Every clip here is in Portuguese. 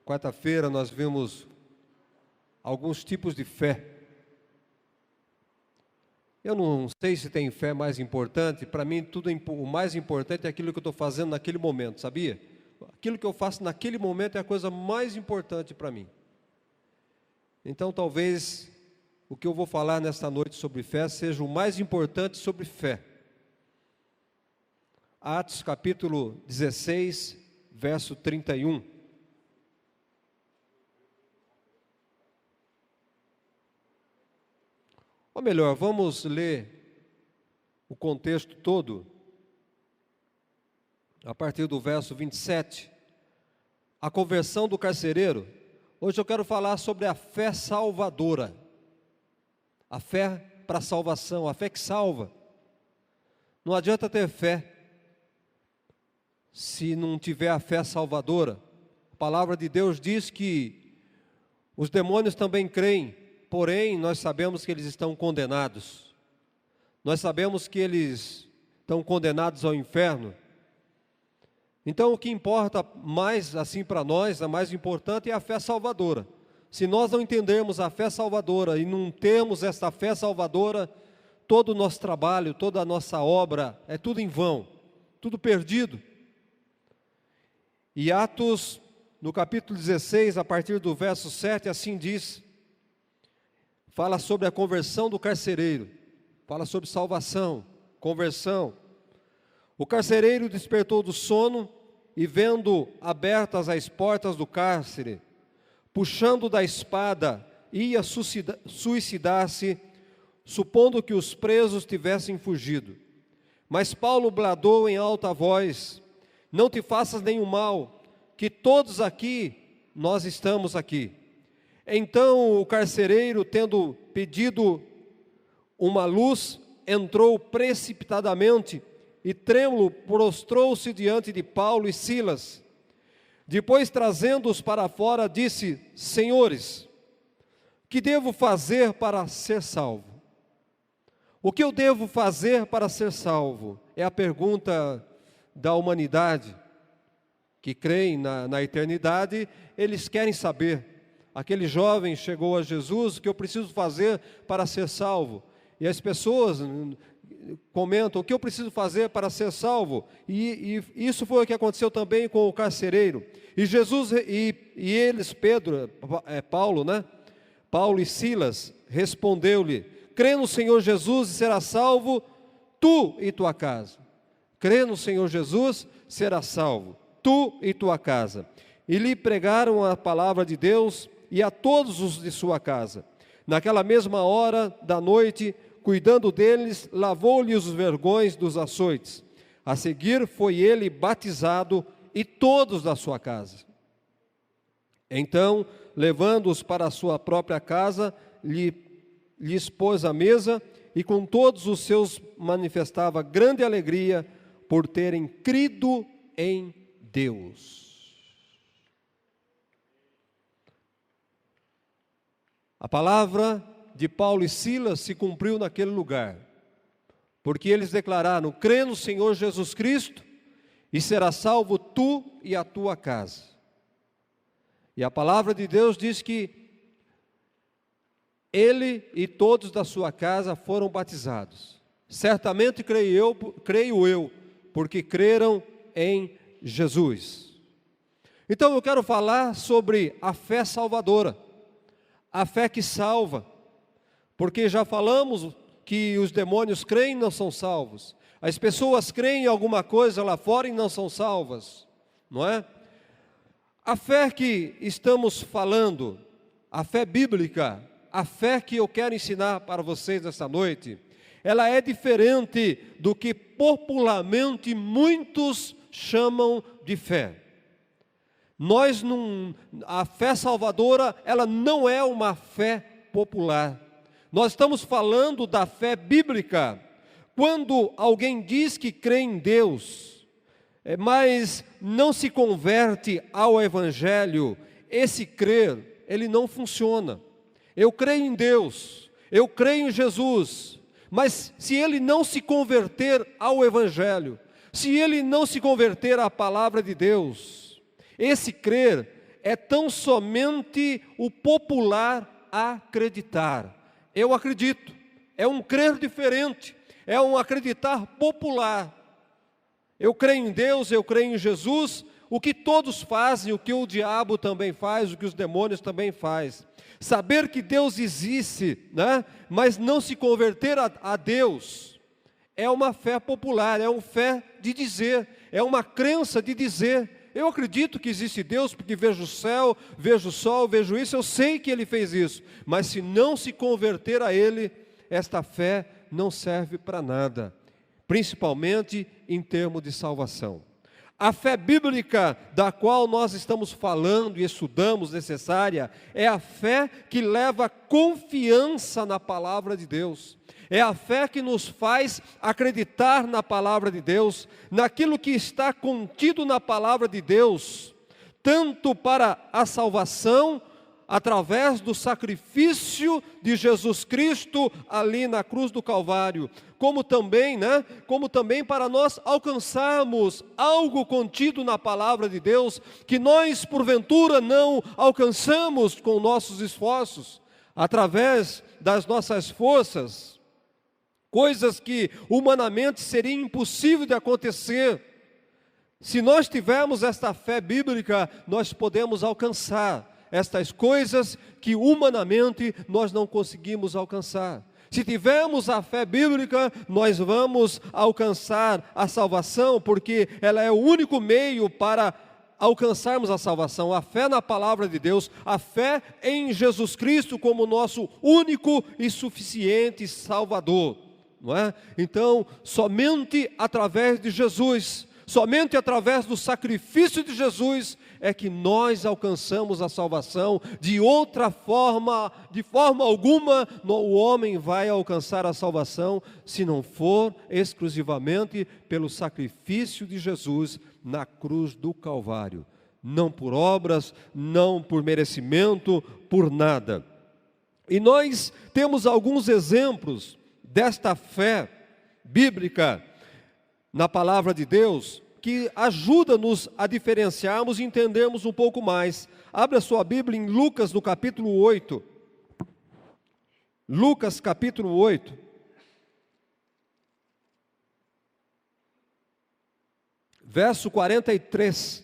Quarta-feira nós vimos alguns tipos de fé. Eu não sei se tem fé mais importante. Para mim, o mais importante é aquilo que eu estou fazendo naquele momento, sabia? Aquilo que eu faço naquele momento é a coisa mais importante para mim. Então, talvez o que eu vou falar nesta noite sobre fé seja o mais importante sobre fé. Atos capítulo 16, verso 31. Ou melhor, vamos ler o contexto todo, a partir do verso 27. A conversão do carcereiro. Hoje eu quero falar sobre a fé salvadora. A fé para a salvação, a fé que salva. Não adianta ter fé se não tiver a fé salvadora. A palavra de Deus diz que os demônios também creem, porém nós sabemos que eles estão condenados. Nós sabemos que eles estão condenados ao inferno. Então o que importa mais assim para nós, a mais importante é a fé salvadora. Se nós não entendermos a fé salvadora e não termos essa fé salvadora, todo o nosso trabalho, toda a nossa obra é tudo em vão, tudo perdido. E Atos, no capítulo 16, a partir do verso 7, assim diz, fala sobre a conversão do carcereiro, fala sobre salvação, conversão. O carcereiro despertou do sono e, vendo abertas as portas do cárcere, puxando da espada, ia suicidar-se, supondo que os presos tivessem fugido. Mas Paulo bradou em alta voz: não te faças nenhum mal, que todos aqui, nós estamos aqui. Então o carcereiro, tendo pedido uma luz, entrou precipitadamente e trêmulo prostrou-se diante de Paulo e Silas. Depois, trazendo-os para fora, disse: senhores, que devo fazer para ser salvo? O que eu devo fazer para ser salvo? É a pergunta da humanidade, que creem na eternidade. Eles querem saber. Aquele jovem chegou a Jesus: o que eu preciso fazer para ser salvo? E as pessoas comentam: o que eu preciso fazer para ser salvo? E isso foi o que aconteceu também com o carcereiro. E Jesus e eles, Paulo e Silas, respondeu-lhe: crê no Senhor Jesus e será salvo tu e tua casa. Crê no Senhor Jesus, será salvo tu e tua casa. E lhe pregaram a palavra de Deus e a todos os de sua casa. Naquela mesma hora da noite, cuidando deles, lavou-lhe os vergões dos açoites. A seguir foi ele batizado e todos da sua casa. Então, levando-os para a sua própria casa, lhes pôs a mesa, e com todos os seus manifestava grande alegria por terem crido em Deus. A palavra de Paulo e Silas se cumpriu naquele lugar, porque eles declararam: crê no Senhor Jesus Cristo e será salvo tu e a tua casa. E a palavra de Deus diz que ele e todos da sua casa foram batizados. Certamente creio eu, porque creram em Jesus. Então eu quero falar sobre a fé salvadora, a fé que salva, porque já falamos que os demônios creem e não são salvos. As pessoas creem em alguma coisa lá fora e não são salvas, não é? A fé que estamos falando, a fé bíblica, a fé que eu quero ensinar para vocês nesta noite, ela é diferente do que popularmente muitos chamam de fé. A fé salvadora, ela não é uma fé popular. Nós estamos falando da fé bíblica. Quando alguém diz que crê em Deus, mas não se converte ao Evangelho, esse crer, ele não funciona. Eu creio em Deus, eu creio em Jesus, mas se ele não se converter ao Evangelho, se ele não se converter à palavra de Deus, esse crer é tão somente o popular acreditar. Eu acredito, é um crer diferente, é um acreditar popular. Eu creio em Deus, eu creio em Jesus, o que todos fazem, o que o diabo também faz, o que os demônios também fazem. Saber que Deus existe, né? Mas não se converter a Deus, é uma fé popular, é uma fé de dizer, é uma crença de dizer. Eu acredito que existe Deus, porque vejo o céu, vejo o sol, vejo isso, eu sei que Ele fez isso. Mas se não se converter a Ele, esta fé não serve para nada, principalmente em termos de salvação. A fé bíblica da qual nós estamos falando e estudamos necessária é a fé que leva confiança na palavra de Deus. É a fé que nos faz acreditar na palavra de Deus, naquilo que está contido na palavra de Deus, tanto para a salvação, através do sacrifício de Jesus Cristo ali na cruz do Calvário, como também para nós alcançarmos algo contido na palavra de Deus, que nós porventura não alcançamos com nossos esforços, através das nossas forças, coisas que humanamente seria impossível de acontecer. Se nós tivermos esta fé bíblica, nós podemos alcançar estas coisas que humanamente nós não conseguimos alcançar. Se tivermos a fé bíblica, nós vamos alcançar a salvação, porque ela é o único meio para alcançarmos a salvação. A fé na palavra de Deus, a fé em Jesus Cristo como nosso único e suficiente Salvador, não é? Então, somente através de Jesus, somente através do sacrifício de Jesus é que nós alcançamos a salvação. De outra forma, de forma alguma, o homem vai alcançar a salvação se não for exclusivamente pelo sacrifício de Jesus na cruz do Calvário. Não por obras, não por merecimento, por nada. E nós temos alguns exemplos desta fé bíblica na palavra de Deus, que ajuda-nos a diferenciarmos e entendermos um pouco mais. Abra sua Bíblia em Lucas, no capítulo 8. Lucas, capítulo 8. Verso 43.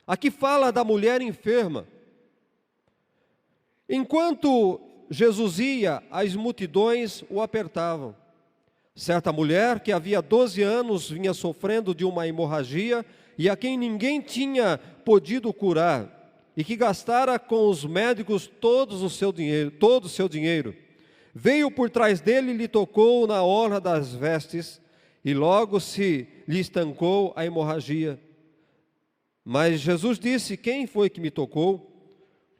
Aqui fala da mulher enferma. Enquanto Jesus ia, as multidões o apertavam. Certa mulher que havia 12 anos vinha sofrendo de uma hemorragia e a quem ninguém tinha podido curar, e que gastara com os médicos todo o seu dinheiro, veio por trás dele e lhe tocou na orla das vestes, e logo se lhe estancou a hemorragia. Mas Jesus disse: quem foi que me tocou?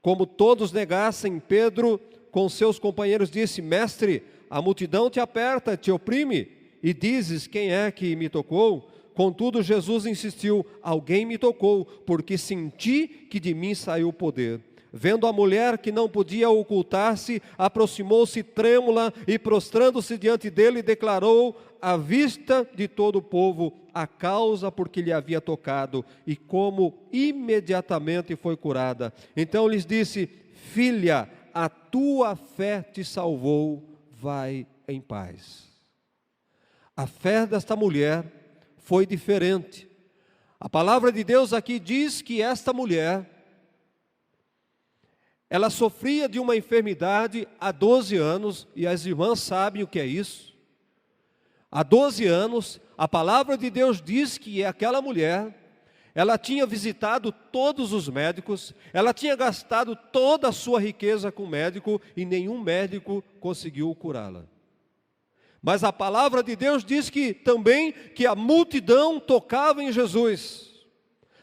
Como todos negassem, Pedro com seus companheiros disse: mestre, a multidão te aperta, te oprime, e dizes: quem é que me tocou? Contudo, Jesus insistiu: alguém me tocou, porque senti que de mim saiu o poder. Vendo a mulher que não podia ocultar-se, aproximou-se trêmula e, prostrando-se diante dele, declarou à vista de todo o povo a causa por que lhe havia tocado e como imediatamente foi curada. Então lhes disse: filha, a tua fé te salvou, vai em paz. A fé desta mulher foi diferente. A palavra de Deus aqui diz que esta mulher, ela sofria de uma enfermidade há 12 anos, e as irmãs sabem o que é isso. Há 12 anos, a palavra de Deus diz que aquela mulher, ela tinha visitado todos os médicos, ela tinha gastado toda a sua riqueza com o médico e nenhum médico conseguiu curá-la. Mas a palavra de Deus diz que também que a multidão tocava em Jesus.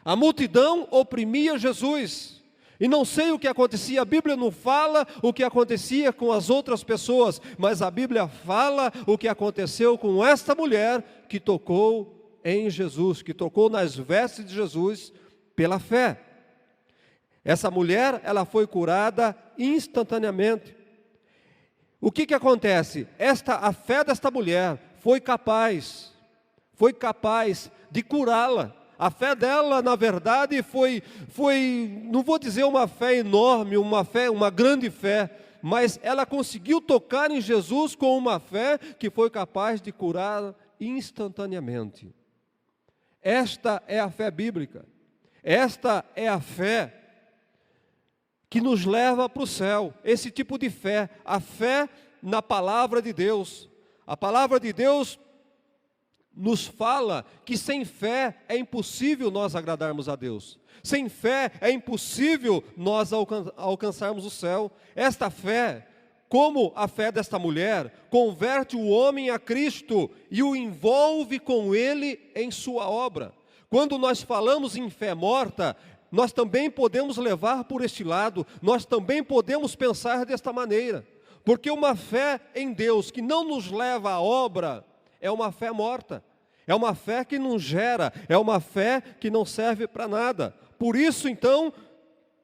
A multidão oprimia Jesus. E não sei o que acontecia, a Bíblia não fala o que acontecia com as outras pessoas, mas a Bíblia fala o que aconteceu com esta mulher que tocou em Jesus, que tocou nas vestes de Jesus pela fé. Essa mulher, ela foi curada instantaneamente. O que acontece? A fé desta mulher foi capaz foi capaz de curá-la. A fé dela, na verdade, foi, não vou dizer uma fé enorme, uma grande fé, mas ela conseguiu tocar em Jesus com uma fé que foi capaz de curar instantaneamente. Esta é a fé bíblica. Esta é a fé que nos leva para o céu. Esse tipo de fé, a fé na palavra de Deus. A palavra de Deus nos fala que sem fé é impossível nós agradarmos a Deus. Sem fé é impossível nós alcançarmos o céu. Esta fé, como a fé desta mulher, converte o homem a Cristo e o envolve com Ele em sua obra. Quando nós falamos em fé morta, nós também podemos levar por este lado, nós também podemos pensar desta maneira. Porque uma fé em Deus que não nos leva à obra, é uma fé morta. É uma fé que não gera, é uma fé que não serve para nada. Por isso, então,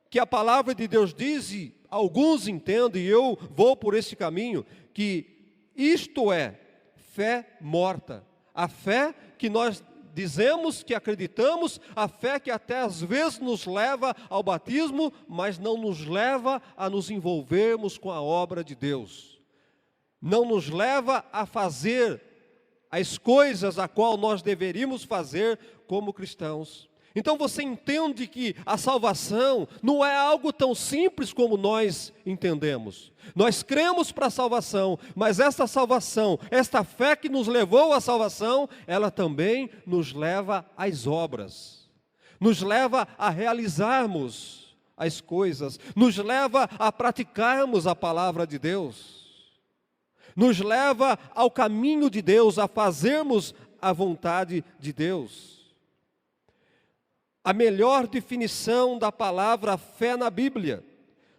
que a palavra de Deus diz, e alguns entendem, e eu vou por esse caminho, que isto é fé morta. A fé que nós dizemos que acreditamos, a fé que até às vezes nos leva ao batismo, mas não nos leva a nos envolvermos com a obra de Deus. Não nos leva a fazer as coisas a qual nós deveríamos fazer como cristãos. Então você entende que a salvação não é algo tão simples como nós entendemos. Nós cremos para a salvação, mas esta salvação, esta fé que nos levou à salvação, ela também nos leva às obras. Nos leva a realizarmos as coisas, nos leva a praticarmos a palavra de Deus. Nos leva ao caminho de Deus, a fazermos a vontade de Deus. A melhor definição da palavra fé na Bíblia,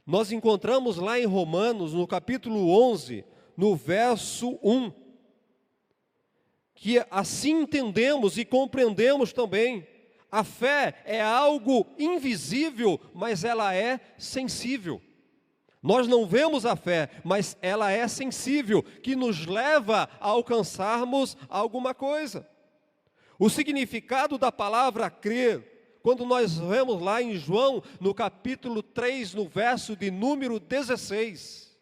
nós encontramos lá em Romanos, no capítulo 11, no verso 1, que assim entendemos e compreendemos também. A fé é algo invisível, mas ela é sensível. Nós não vemos a fé, mas ela é sensível, que nos leva a alcançarmos alguma coisa. O significado da palavra crer, quando nós vemos lá em João, no capítulo 3, no verso de número 16.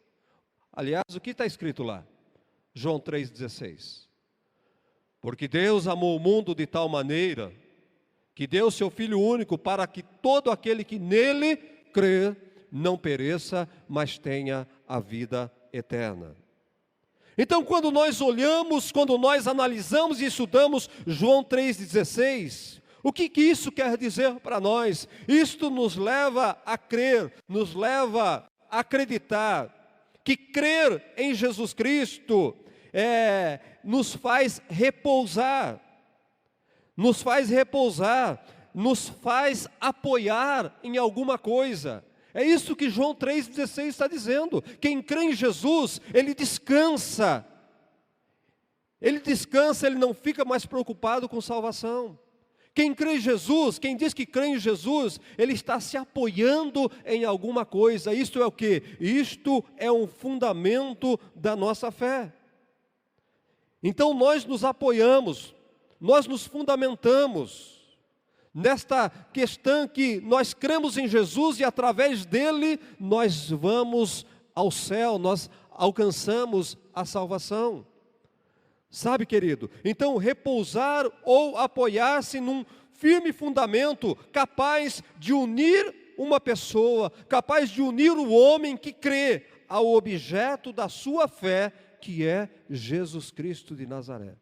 Aliás, o que está escrito lá? João 3,16. Porque Deus amou o mundo de tal maneira, que deu seu Filho único, para que todo aquele que nele crê, não pereça, mas tenha a vida eterna. Então, quando nós olhamos, quando nós analisamos e estudamos João 3,16, o que isso quer dizer para nós? Isto nos leva a crer, nos leva a acreditar que crer em Jesus Cristo nos faz repousar, nos faz apoiar em alguma coisa. É isso que João 3,16 está dizendo. Quem crê em Jesus, ele descansa. Ele descansa, ele não fica mais preocupado com salvação. Quem crê em Jesus, quem diz que crê em Jesus, ele está se apoiando em alguma coisa. Isto é o quê? Isto é um fundamento da nossa fé. Então nós nos apoiamos, nós nos fundamentamos nesta questão que nós cremos em Jesus e através dele nós vamos ao céu, nós alcançamos a salvação. Sabe, querido? Então, repousar ou apoiar-se num firme fundamento capaz de unir uma pessoa, capaz de unir o homem que crê ao objeto da sua fé, que é Jesus Cristo de Nazaré.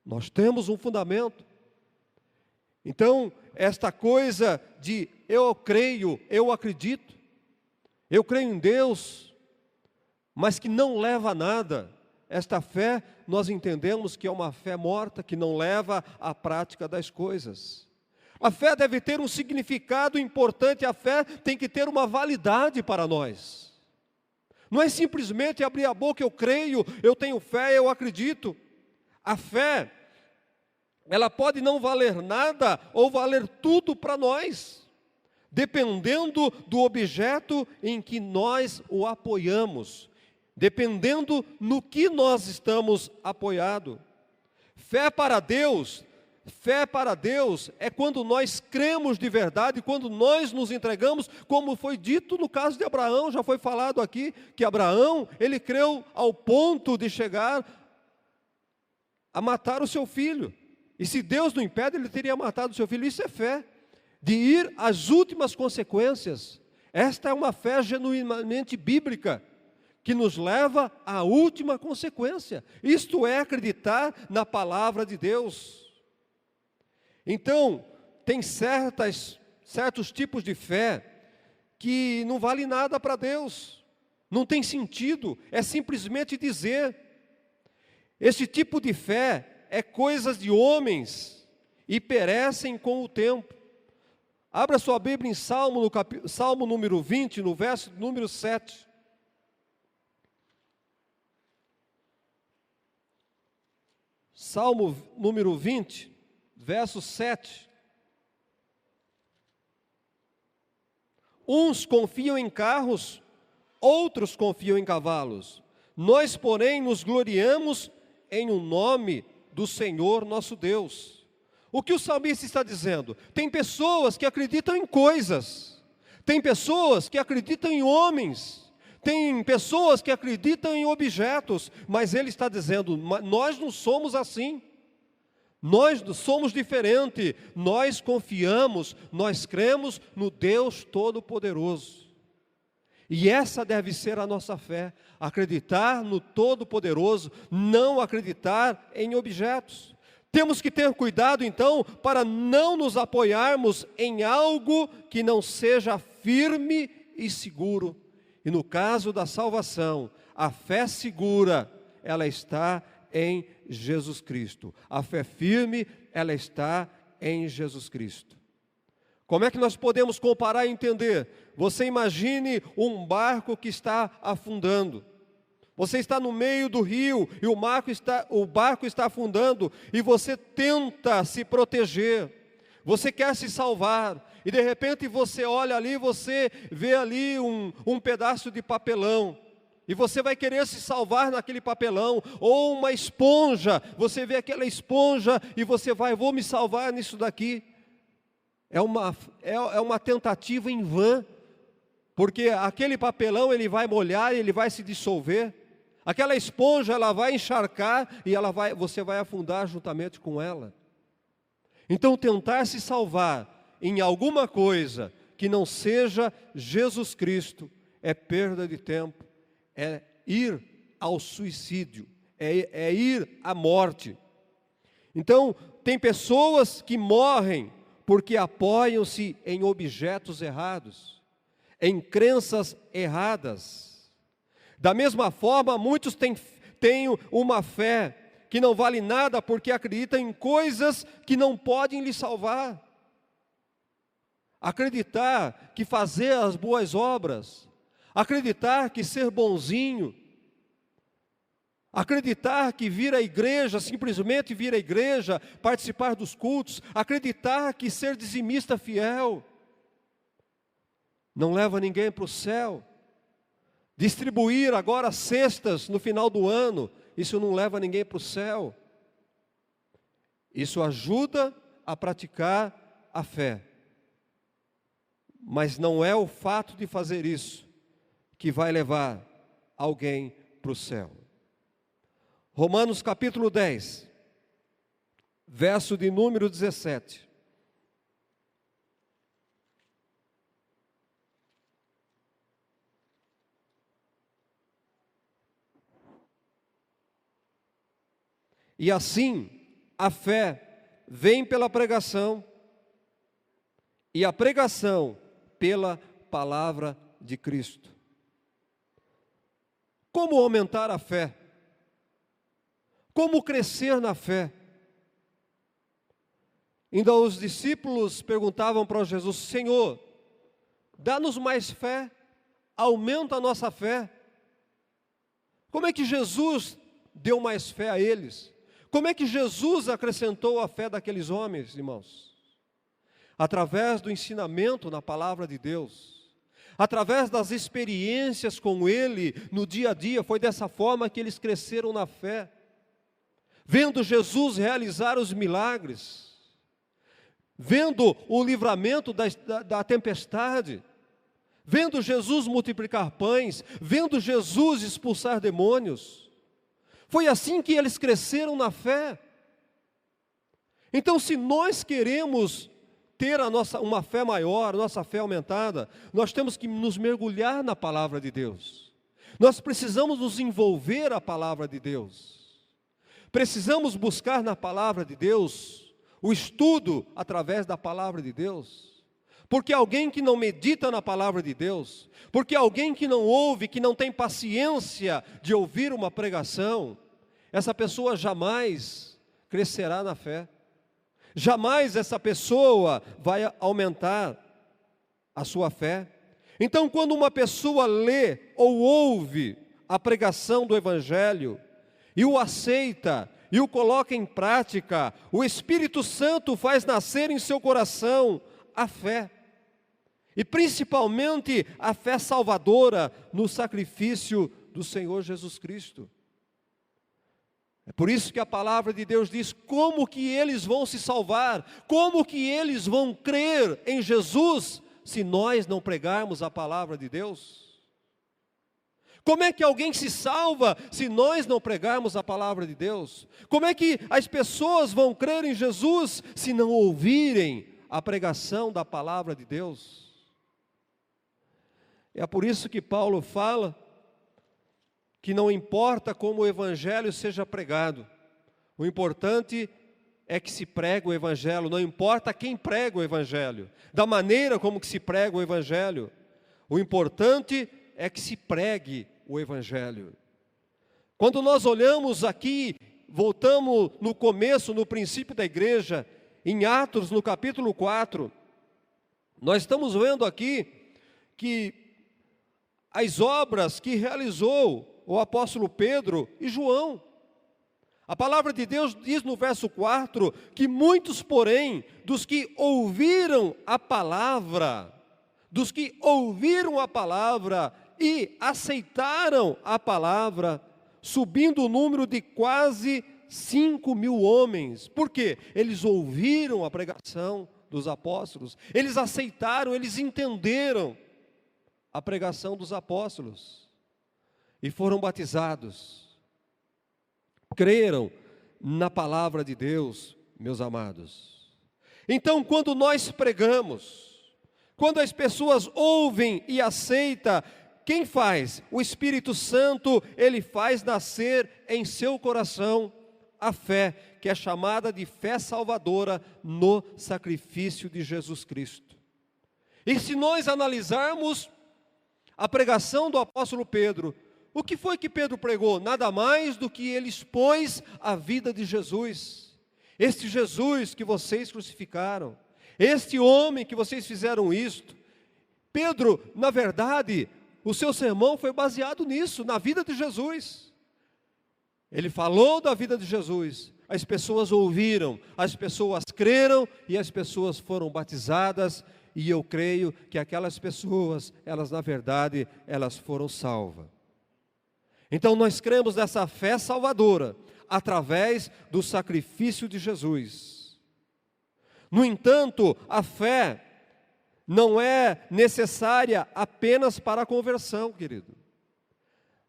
Nós temos um fundamento. Então, esta coisa de eu creio, eu acredito, eu creio em Deus, mas que não leva a nada. Esta fé, nós entendemos que é uma fé morta, que não leva à prática das coisas. A fé deve ter um significado importante, a fé tem que ter uma validade para nós. Não é simplesmente abrir a boca, eu creio, eu tenho fé, eu acredito. A fé, ela pode não valer nada ou valer tudo para nós, dependendo do objeto em que nós o apoiamos. Dependendo no que nós estamos apoiados. Fé para Deus é quando nós cremos de verdade, quando nós nos entregamos, como foi dito no caso de Abraão, já foi falado aqui, que Abraão, ele creu ao ponto de chegar a matar o seu filho. E se Deus não impede, ele teria matado o seu filho. Isso é fé, de ir às últimas consequências. Esta é uma fé genuinamente bíblica, que nos leva à última consequência. Isto é acreditar na palavra de Deus. Então, tem certos tipos de fé que não vale nada para Deus, não tem sentido, é simplesmente dizer. Esse tipo de fé é coisas de homens e perecem com o tempo. Abra sua Bíblia em Salmo número 20, no verso número 7. Salmo número 20, verso 7. Uns confiam em carros, outros confiam em cavalos. Nós, porém, nos gloriamos em o nome do Senhor nosso Deus. O que o salmista está dizendo? Tem pessoas que acreditam em coisas, tem pessoas que acreditam em homens, tem pessoas que acreditam em objetos, mas ele está dizendo, nós não somos assim. Nós somos diferentes, nós confiamos, nós cremos no Deus Todo-Poderoso. E essa deve ser a nossa fé, acreditar no Todo-Poderoso, não acreditar em objetos. Temos que ter cuidado então, para não nos apoiarmos em algo que não seja firme e seguro. E no caso da salvação, a fé segura, ela está em Jesus Cristo. A fé firme, ela está em Jesus Cristo. Como é que nós podemos comparar e entender? Você imagine um barco que está afundando. Você está no meio do rio e o barco está afundando e você tenta se proteger. Você quer se salvar e de repente você olha ali, você vê ali um pedaço de papelão. E você vai querer se salvar naquele papelão, ou uma esponja, você vê aquela esponja e você vai, vou me salvar nisso daqui. É uma tentativa em vão, porque aquele papelão ele vai molhar, ele vai se dissolver. Aquela esponja ela vai encharcar e você vai afundar juntamente com ela. Então tentar se salvar em alguma coisa que não seja Jesus Cristo é perda de tempo. É ir ao suicídio, é ir à morte. Então, tem pessoas que morrem porque apoiam-se em objetos errados, em crenças erradas. Da mesma forma, muitos têm uma fé que não vale nada porque acreditam em coisas que não podem lhe salvar. Acreditar que fazer as boas obras, acreditar que ser bonzinho, acreditar que vir à igreja, simplesmente vir à igreja, participar dos cultos, acreditar que ser dizimista fiel, não leva ninguém para o céu. Distribuir agora cestas no final do ano, isso não leva ninguém para o céu. Isso ajuda a praticar a fé. Mas não é o fato de fazer isso que vai levar alguém para o céu. Romanos capítulo 10, verso de número 17. E assim, a fé vem pela pregação, e a pregação pela palavra de Cristo. Como aumentar a fé? Como crescer na fé? Ainda os discípulos perguntavam para Jesus: Senhor, dá-nos mais fé, aumenta a nossa fé. Como é que Jesus deu mais fé a eles? Como é que Jesus acrescentou a fé daqueles homens, irmãos? Através do ensinamento na palavra de Deus, através das experiências com Ele no dia a dia. Foi dessa forma que eles cresceram na fé. vendo Jesus realizar os milagres, vendo o livramento da tempestade, vendo Jesus multiplicar pães, vendo Jesus expulsar demônios. Foi assim que eles cresceram na fé. Então, se nós queremos ter uma fé maior, nossa fé aumentada, nós temos que nos mergulhar na palavra de Deus. Nós precisamos nos envolver a palavra de Deus. Precisamos buscar na palavra de Deus o estudo através da palavra de Deus. Porque alguém que não medita na palavra de Deus, porque alguém que não ouve, que não tem paciência de ouvir uma pregação, essa pessoa jamais crescerá na fé. Jamais essa pessoa vai aumentar a sua fé. Então, quando uma pessoa lê ou ouve a pregação do Evangelho, e o aceita, e o coloca em prática, o Espírito Santo faz nascer em seu coração a fé. E principalmente a fé salvadora no sacrifício do Senhor Jesus Cristo. É por isso que a palavra de Deus diz como que eles vão se salvar, como que eles vão crer em Jesus, se nós não pregarmos a palavra de Deus. Como é que alguém se salva se nós não pregarmos a palavra de Deus? Como é que as pessoas vão crer em Jesus se não ouvirem a pregação da palavra de Deus? É por isso que Paulo fala que não importa como o Evangelho seja pregado, o importante é que se prega o Evangelho, não importa quem prega o Evangelho, da maneira como que se prega o Evangelho, o importante é que se pregue o Evangelho. Quando nós olhamos aqui, voltamos no começo, no princípio da igreja, em Atos, no capítulo 4, nós estamos vendo aqui que as obras que realizou o apóstolo Pedro e João. A palavra de Deus diz no verso 4, que muitos, porém, dos que ouviram a palavra, e aceitaram a palavra, subindo o número de quase 5.000 homens. Por quê? Eles ouviram a pregação dos apóstolos, eles aceitaram, eles entenderam a pregação dos apóstolos e foram batizados, creram na palavra de Deus, meus amados. Então, quando nós pregamos, quando as pessoas ouvem e aceitam, quem faz? O Espírito Santo, ele faz nascer em seu coração a fé, que é chamada de fé salvadora no sacrifício de Jesus Cristo. E se nós analisarmos a pregação do apóstolo Pedro, o que foi que Pedro pregou? Nada mais do que ele expôs a vida de Jesus. Este Jesus que vocês crucificaram, este homem que vocês fizeram isto. Pedro, na verdade, o seu sermão foi baseado nisso, na vida de Jesus. Ele falou da vida de Jesus, as pessoas ouviram, as pessoas creram e as pessoas foram batizadas. E eu creio que aquelas pessoas, elas na verdade, elas foram salvas. Então nós cremos nessa fé salvadora, através do sacrifício de Jesus. No entanto, a fé não é necessária apenas para a conversão, querido.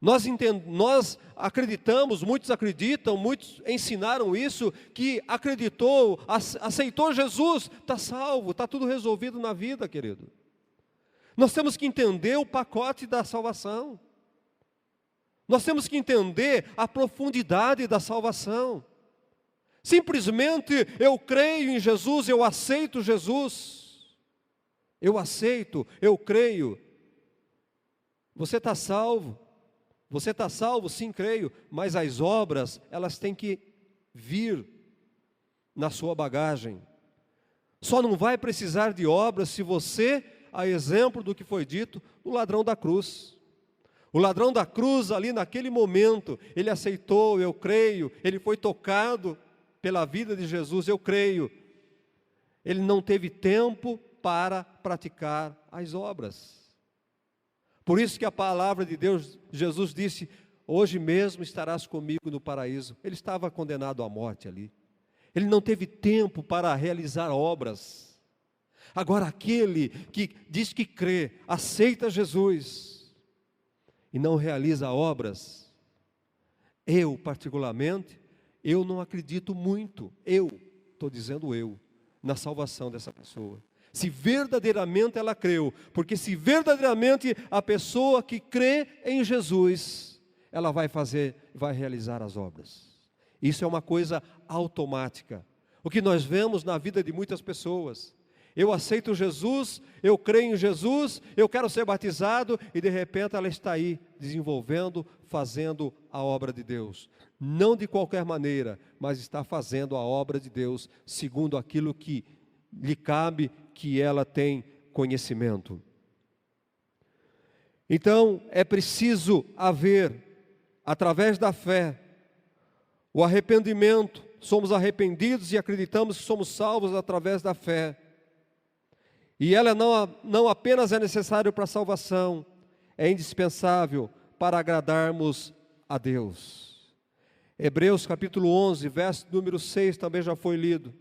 Nós acreditamos, muitos acreditam, muitos ensinaram isso, que acreditou, aceitou Jesus, está salvo, está tudo resolvido na vida, querido. Nós temos que entender o pacote da salvação. Nós temos que entender a profundidade da salvação. Simplesmente eu creio em Jesus, eu aceito Jesus. Eu aceito, eu creio. Você está salvo. Você está salvo? Sim, creio. Mas as obras, elas têm que vir na sua bagagem. Só não vai precisar de obras se você, a exemplo do que foi dito, o ladrão da cruz. O ladrão da cruz, ali naquele momento, ele aceitou, eu creio, ele foi tocado pela vida de Jesus, eu creio. Ele não teve tempo para praticar as obras. Por isso que a palavra de Deus, Jesus disse, hoje mesmo estarás comigo no paraíso. Ele estava condenado à morte ali. Ele não teve tempo para realizar obras. Agora, aquele que diz que crê, aceita Jesus e não realiza obras, eu particularmente, eu não acredito muito, estou dizendo na salvação dessa pessoa. Se verdadeiramente ela creu, porque se verdadeiramente a pessoa que crê em Jesus, ela vai realizar as obras. Isso é uma coisa automática. O que nós vemos na vida de muitas pessoas. Eu aceito Jesus, eu creio em Jesus, eu quero ser batizado, e de repente ela está aí, desenvolvendo, fazendo a obra de Deus. Não de qualquer maneira, mas está fazendo a obra de Deus, segundo aquilo que lhe cabe, que ela tem conhecimento. Então, é preciso haver, através da fé, o arrependimento. Somos arrependidos e acreditamos que somos salvos através da fé. E ela não apenas é necessária para a salvação, é indispensável para agradarmos a Deus. Hebreus capítulo 11, verso número 6 também já foi lido.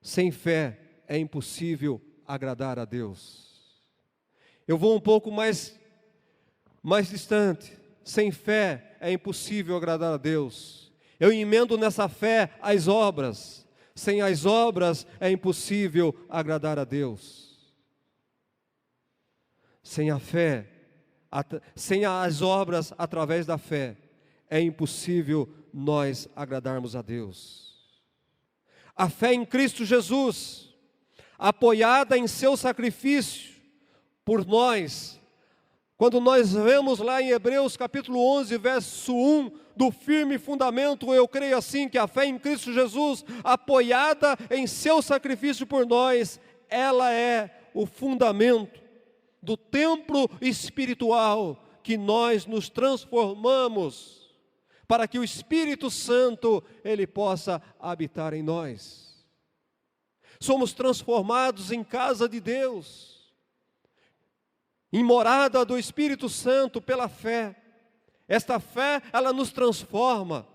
Sem fé é impossível agradar a Deus. Eu vou um pouco mais distante. Sem fé é impossível agradar a Deus. Eu emendo nessa fé as obras. Sem as obras é impossível agradar a Deus. Sem a fé, sem as obras através da fé, é impossível nós agradarmos a Deus. A fé em Cristo Jesus, apoiada em seu sacrifício por nós. Quando nós vemos lá em Hebreus capítulo 11, verso 1, do firme fundamento, eu creio assim, que a fé em Cristo Jesus, apoiada em seu sacrifício por nós, ela é o fundamento do templo espiritual que nós nos transformamos, para que o Espírito Santo, ele possa habitar em nós. Somos transformados em casa de Deus, em morada do Espírito Santo pela fé. Esta fé, ela nos transforma.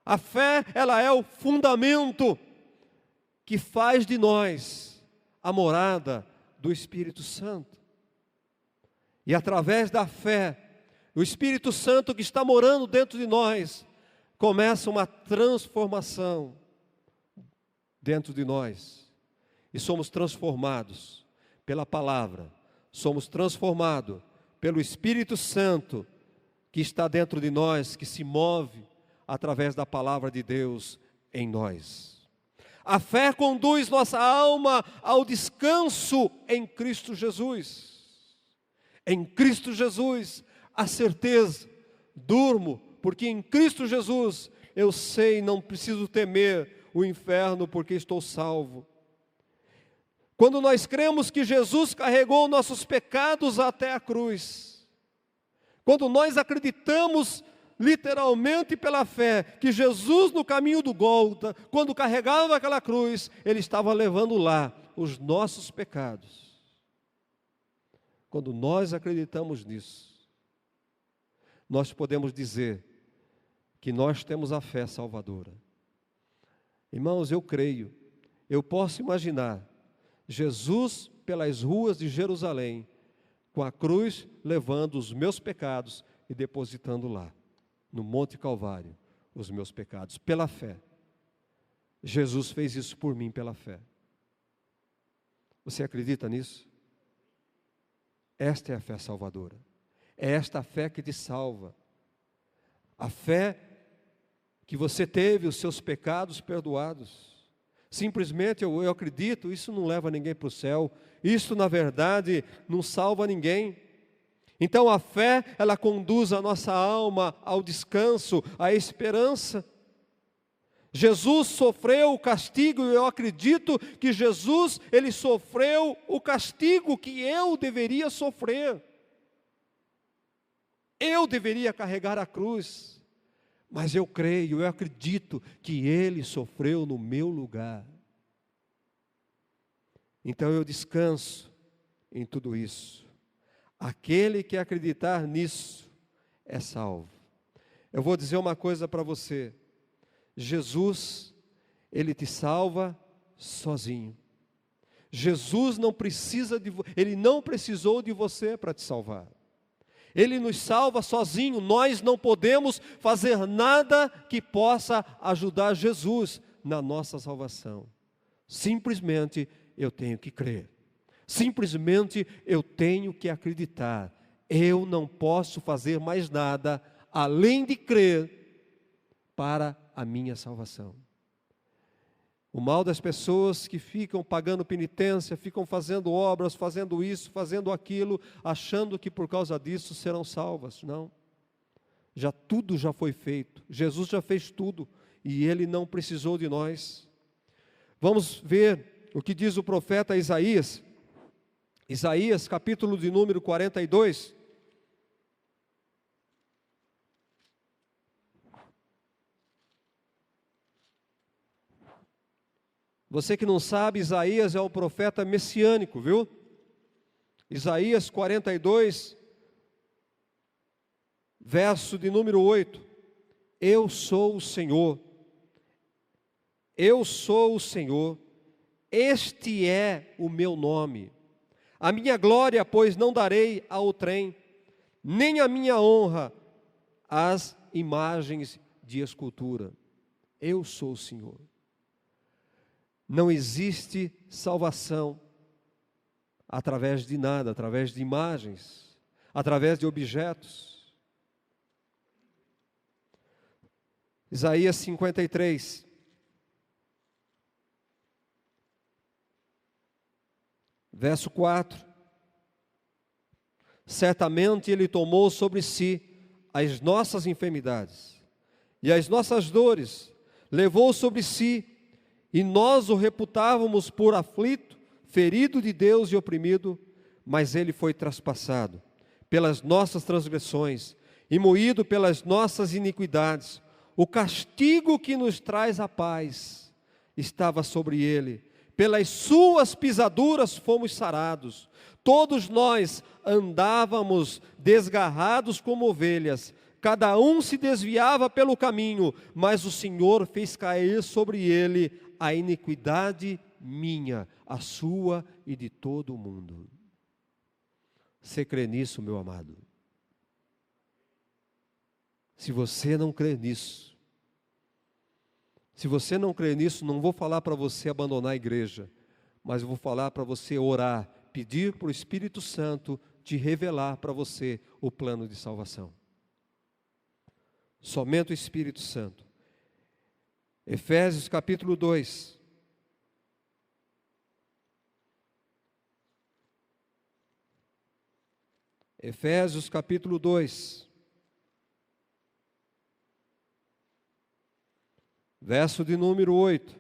A fé, ela é o fundamento que faz de nós a morada do Espírito Santo. E através da fé, o Espírito Santo que está morando dentro de nós, começa uma transformação dentro de nós. E somos transformados pela palavra. Somos transformados pelo Espírito Santo que está dentro de nós, que se move através da palavra de Deus em nós. A fé conduz nossa alma ao descanso em Cristo Jesus. Em Cristo Jesus, a certeza, durmo, porque em Cristo Jesus eu sei, não preciso temer o inferno, porque estou salvo. Quando nós cremos que Jesus carregou nossos pecados até a cruz, quando nós acreditamos literalmente pela fé, que Jesus no caminho do Gólgota, quando carregava aquela cruz, Ele estava levando lá os nossos pecados. Quando nós acreditamos nisso, nós podemos dizer que nós temos a fé salvadora. Irmãos, eu creio, eu posso imaginar Jesus pelas ruas de Jerusalém, com a cruz, levando os meus pecados e depositando lá, no Monte Calvário, os meus pecados, pela fé. Jesus fez isso por mim pela fé. Você acredita nisso? Esta é a fé salvadora. É esta a fé que te salva. A fé que você teve os seus pecados perdoados. Simplesmente eu acredito, isso não leva ninguém para o céu. Isso, na verdade, não salva ninguém. Então a fé, ela conduz a nossa alma ao descanso, à esperança. Jesus sofreu o castigo, e eu acredito que Jesus, Ele sofreu o castigo que eu deveria sofrer. Eu deveria carregar a cruz, mas eu creio, eu acredito que Ele sofreu no meu lugar. Então eu descanso em tudo isso. Aquele que acreditar nisso é salvo. Eu vou dizer uma coisa para você: Jesus, Ele te salva sozinho. Jesus não precisa Ele não precisou de você para te salvar. Ele nos salva sozinho. Nós não podemos fazer nada que possa ajudar Jesus na nossa salvação. Simplesmente eu tenho que crer. Simplesmente eu tenho que acreditar. Eu não posso fazer mais nada além de crer para a minha salvação. O mal das pessoas que ficam pagando penitência, ficam fazendo obras, fazendo isso, fazendo aquilo, achando que por causa disso serão salvas. Não. Tudo já foi feito. Jesus já fez tudo e Ele não precisou de nós. Vamos ver o que diz o profeta Isaías. Isaías, capítulo de número 42. Você que não sabe, Isaías é o profeta messiânico, viu? Isaías 42, verso de número 8. Eu sou o Senhor, este é o meu nome. A minha glória, pois, não darei ao trem, nem a minha honra às imagens de escultura. Eu sou o Senhor. Não existe salvação através de nada, através de imagens, através de objetos. Isaías 53. Verso 4. Certamente Ele tomou sobre si as nossas enfermidades e as nossas dores, levou sobre si, e nós o reputávamos por aflito, ferido de Deus e oprimido, mas Ele foi traspassado pelas nossas transgressões e moído pelas nossas iniquidades. O castigo que nos traz a paz estava sobre Ele. Pelas suas pisaduras fomos sarados. Todos nós andávamos desgarrados como ovelhas. Cada um se desviava pelo caminho, mas o Senhor fez cair sobre Ele a iniquidade minha, a sua e de todo o mundo. Você crê nisso, meu amado? Se você não crê nisso, não vou falar para você abandonar a igreja, mas eu vou falar para você orar, pedir para o Espírito Santo te revelar para você o plano de salvação. Somente o Espírito Santo. Efésios capítulo 2. Efésios capítulo 2. Verso de número 8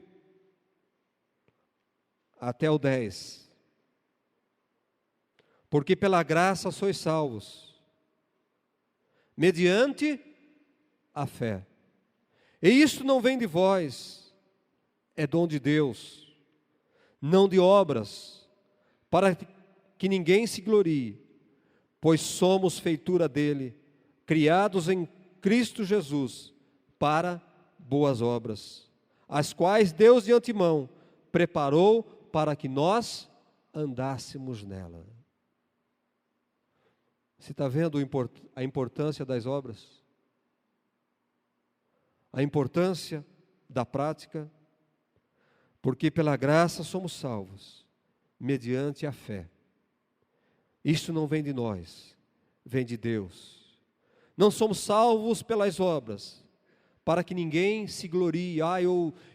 até o 10. Porque pela graça sois salvos, mediante a fé. E isto não vem de vós, é dom de Deus, não de obras, para que ninguém se glorie, pois somos feitura dele, criados em Cristo Jesus, para boas obras, as quais Deus de antemão preparou para que nós andássemos nela. Você está vendo a importância das obras? A importância da prática? Porque pela graça somos salvos, mediante a fé. Isto não vem de nós, vem de Deus. Não somos salvos pelas obras, para que ninguém se glorie.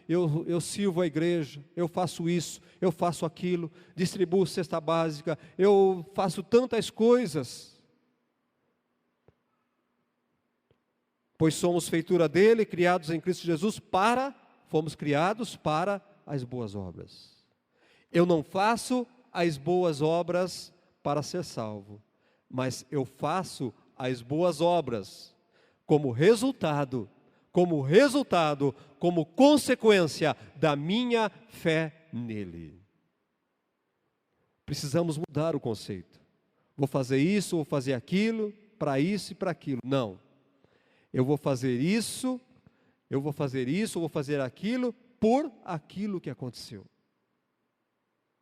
Eu sirvo a igreja, eu faço isso, eu faço aquilo, distribuo cesta básica, eu faço tantas coisas. Pois somos feitura dele, criados em Cristo Jesus fomos criados para as boas obras. Eu não faço as boas obras para ser salvo, mas eu faço as boas obras como resultado, como consequência da minha fé nele. Precisamos mudar o conceito. Vou fazer isso, vou fazer aquilo, para isso e para aquilo. Não. Eu vou fazer isso, eu vou fazer aquilo por aquilo que aconteceu.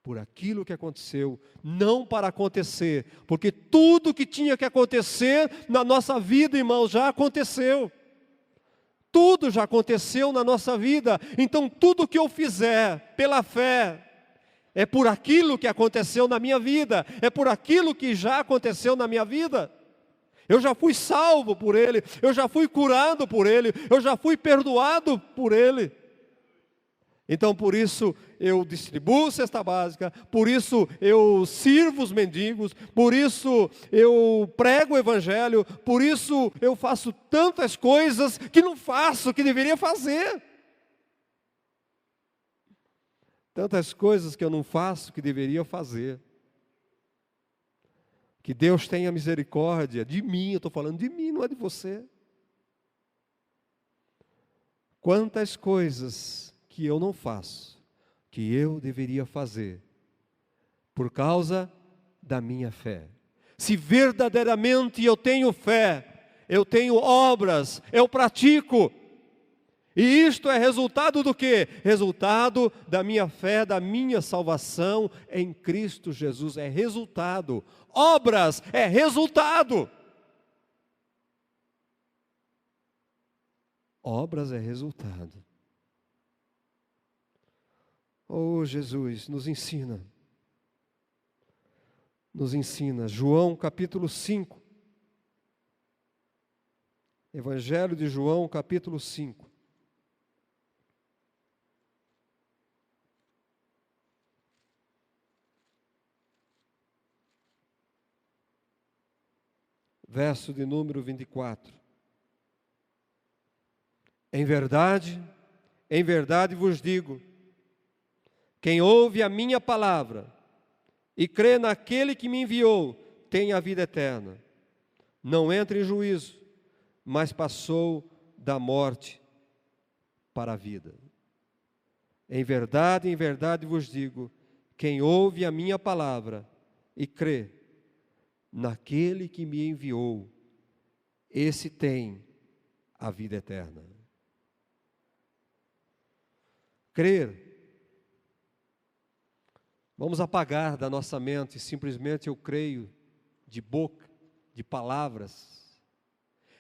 Por aquilo que aconteceu, não para acontecer, porque tudo que tinha que acontecer na nossa vida, irmãos, já aconteceu. Tudo já aconteceu na nossa vida, então tudo que eu fizer pela fé, é por aquilo que aconteceu na minha vida, é por aquilo que já aconteceu na minha vida. Eu já fui salvo por Ele, eu já fui curado por Ele, eu já fui perdoado por Ele. Então por isso eu distribuo cesta básica, por isso eu sirvo os mendigos, por isso eu prego o evangelho, por isso eu faço tantas coisas que não faço, que deveria fazer. Tantas coisas que eu não faço, que deveria fazer. Que Deus tenha misericórdia de mim, eu estou falando de mim, não é de você. Quantas coisas que eu não faço, que eu deveria fazer, por causa da minha fé. Se verdadeiramente eu tenho fé, eu tenho obras, eu pratico. E isto é resultado do quê? Resultado da minha fé, da minha salvação em Cristo Jesus. É resultado. Obras é resultado. Obras é resultado. Oh, Jesus, nos ensina. Nos ensina. João capítulo 5. Evangelho de João capítulo 5. Verso de número 24. Em verdade vos digo, quem ouve a minha palavra e crê naquele que me enviou, tem a vida eterna. Não entra em juízo, mas passou da morte para a vida. Em verdade vos digo, quem ouve a minha palavra e crê naquele que me enviou, esse tem a vida eterna. Crer. Vamos apagar da nossa mente simplesmente eu creio de boca, de palavras.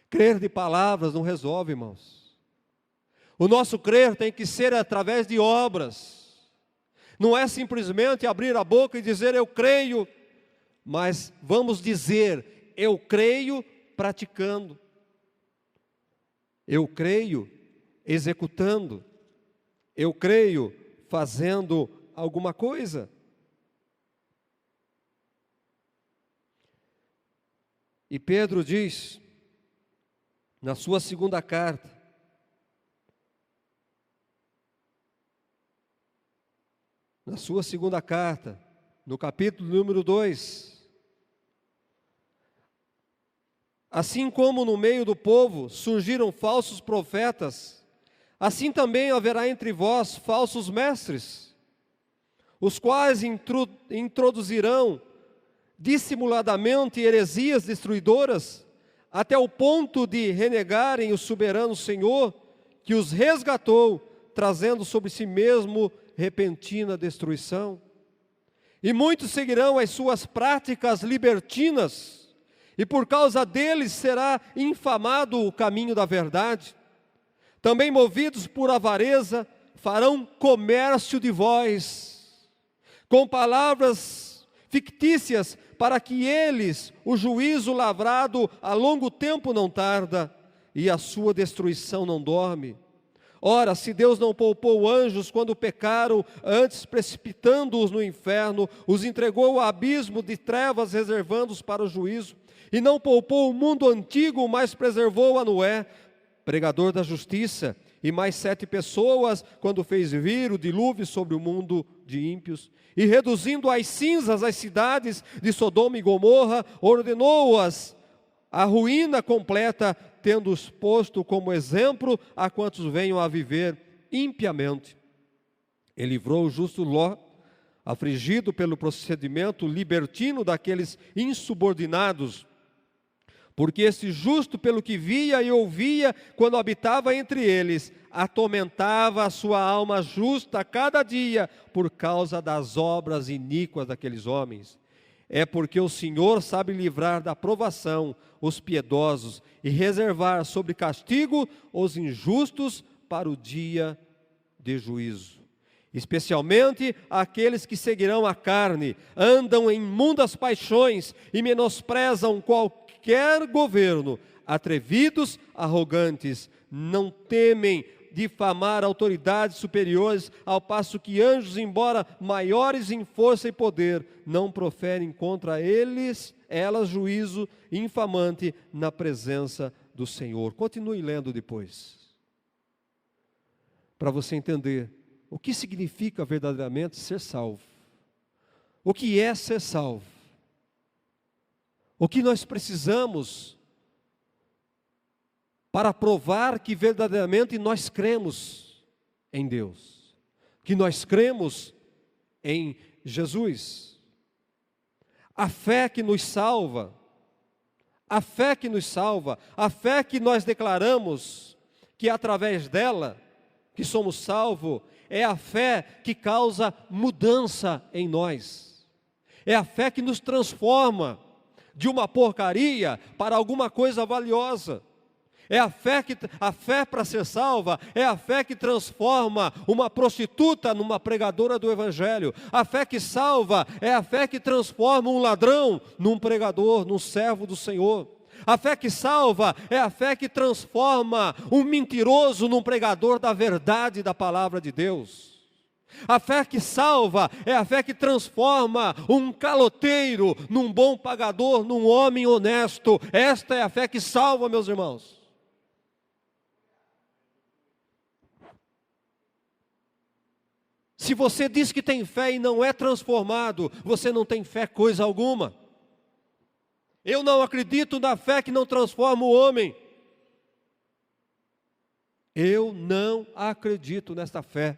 Crer de palavras não resolve, irmãos. O nosso crer tem que ser através de obras. Não é simplesmente abrir a boca e dizer eu creio, mas vamos dizer, eu creio praticando. Eu creio executando. Eu creio fazendo alguma coisa. E Pedro diz, na sua segunda carta, no capítulo número 2, assim como no meio do povo surgiram falsos profetas, assim também haverá entre vós falsos mestres, os quais introduzirão dissimuladamente heresias destruidoras, até o ponto de renegarem o soberano Senhor, que os resgatou, trazendo sobre si mesmo repentina destruição. E muitos seguirão as suas práticas libertinas, e por causa deles será infamado o caminho da verdade. Também movidos por avareza, farão comércio de vós, com palavras fictícias, para que eles, o juízo lavrado a longo tempo não tarda, e a sua destruição não dorme. Ora, se Deus não poupou anjos quando pecaram, antes precipitando-os no inferno, os entregou ao abismo de trevas, reservando-os para o juízo, e não poupou o mundo antigo, mas preservou a Noé, pregador da justiça, e mais 7 pessoas, quando fez vir o dilúvio sobre o mundo de ímpios, e reduzindo às cinzas as cidades de Sodoma e Gomorra, ordenou-as à ruína completa, tendo-os posto como exemplo a quantos venham a viver impiamente. E livrou o justo Ló, afligido pelo procedimento libertino daqueles insubordinados, Porque esse justo, pelo que via e ouvia quando habitava entre eles, atormentava a sua alma justa a cada dia por causa das obras iníquas daqueles homens. É porque o Senhor sabe livrar da provação os piedosos e reservar sob castigo os injustos para o dia de juízo. Especialmente aqueles que seguirão a carne, andam em imundas paixões e menosprezam qualquer governo, atrevidos, arrogantes, não temem difamar autoridades superiores, ao passo que anjos, embora maiores em força e poder, não proferem contra elas juízo infamante na presença do Senhor. Continue lendo depois, para você entender o que significa verdadeiramente ser salvo. O que é ser salvo? O que nós precisamos para provar que verdadeiramente nós cremos em Deus, que nós cremos em Jesus. A fé que nos salva, a fé que nos salva, a fé que nós declaramos que através dela que somos salvos, é a fé que causa mudança em nós. É a fé que nos transforma de uma porcaria para alguma coisa valiosa. É a fé para ser salva, é a fé que transforma uma prostituta numa pregadora do Evangelho. A fé que salva é a fé que transforma um ladrão num pregador, num servo do Senhor. A fé que salva é a fé que transforma um mentiroso num pregador da verdade da palavra de Deus. A fé que salva é a fé que transforma um caloteiro num bom pagador, num homem honesto. Esta é a fé que salva, meus irmãos. Se você diz que tem fé e não é transformado, você não tem fé coisa alguma. Eu não acredito na fé que não transforma o homem. Eu não acredito nesta fé.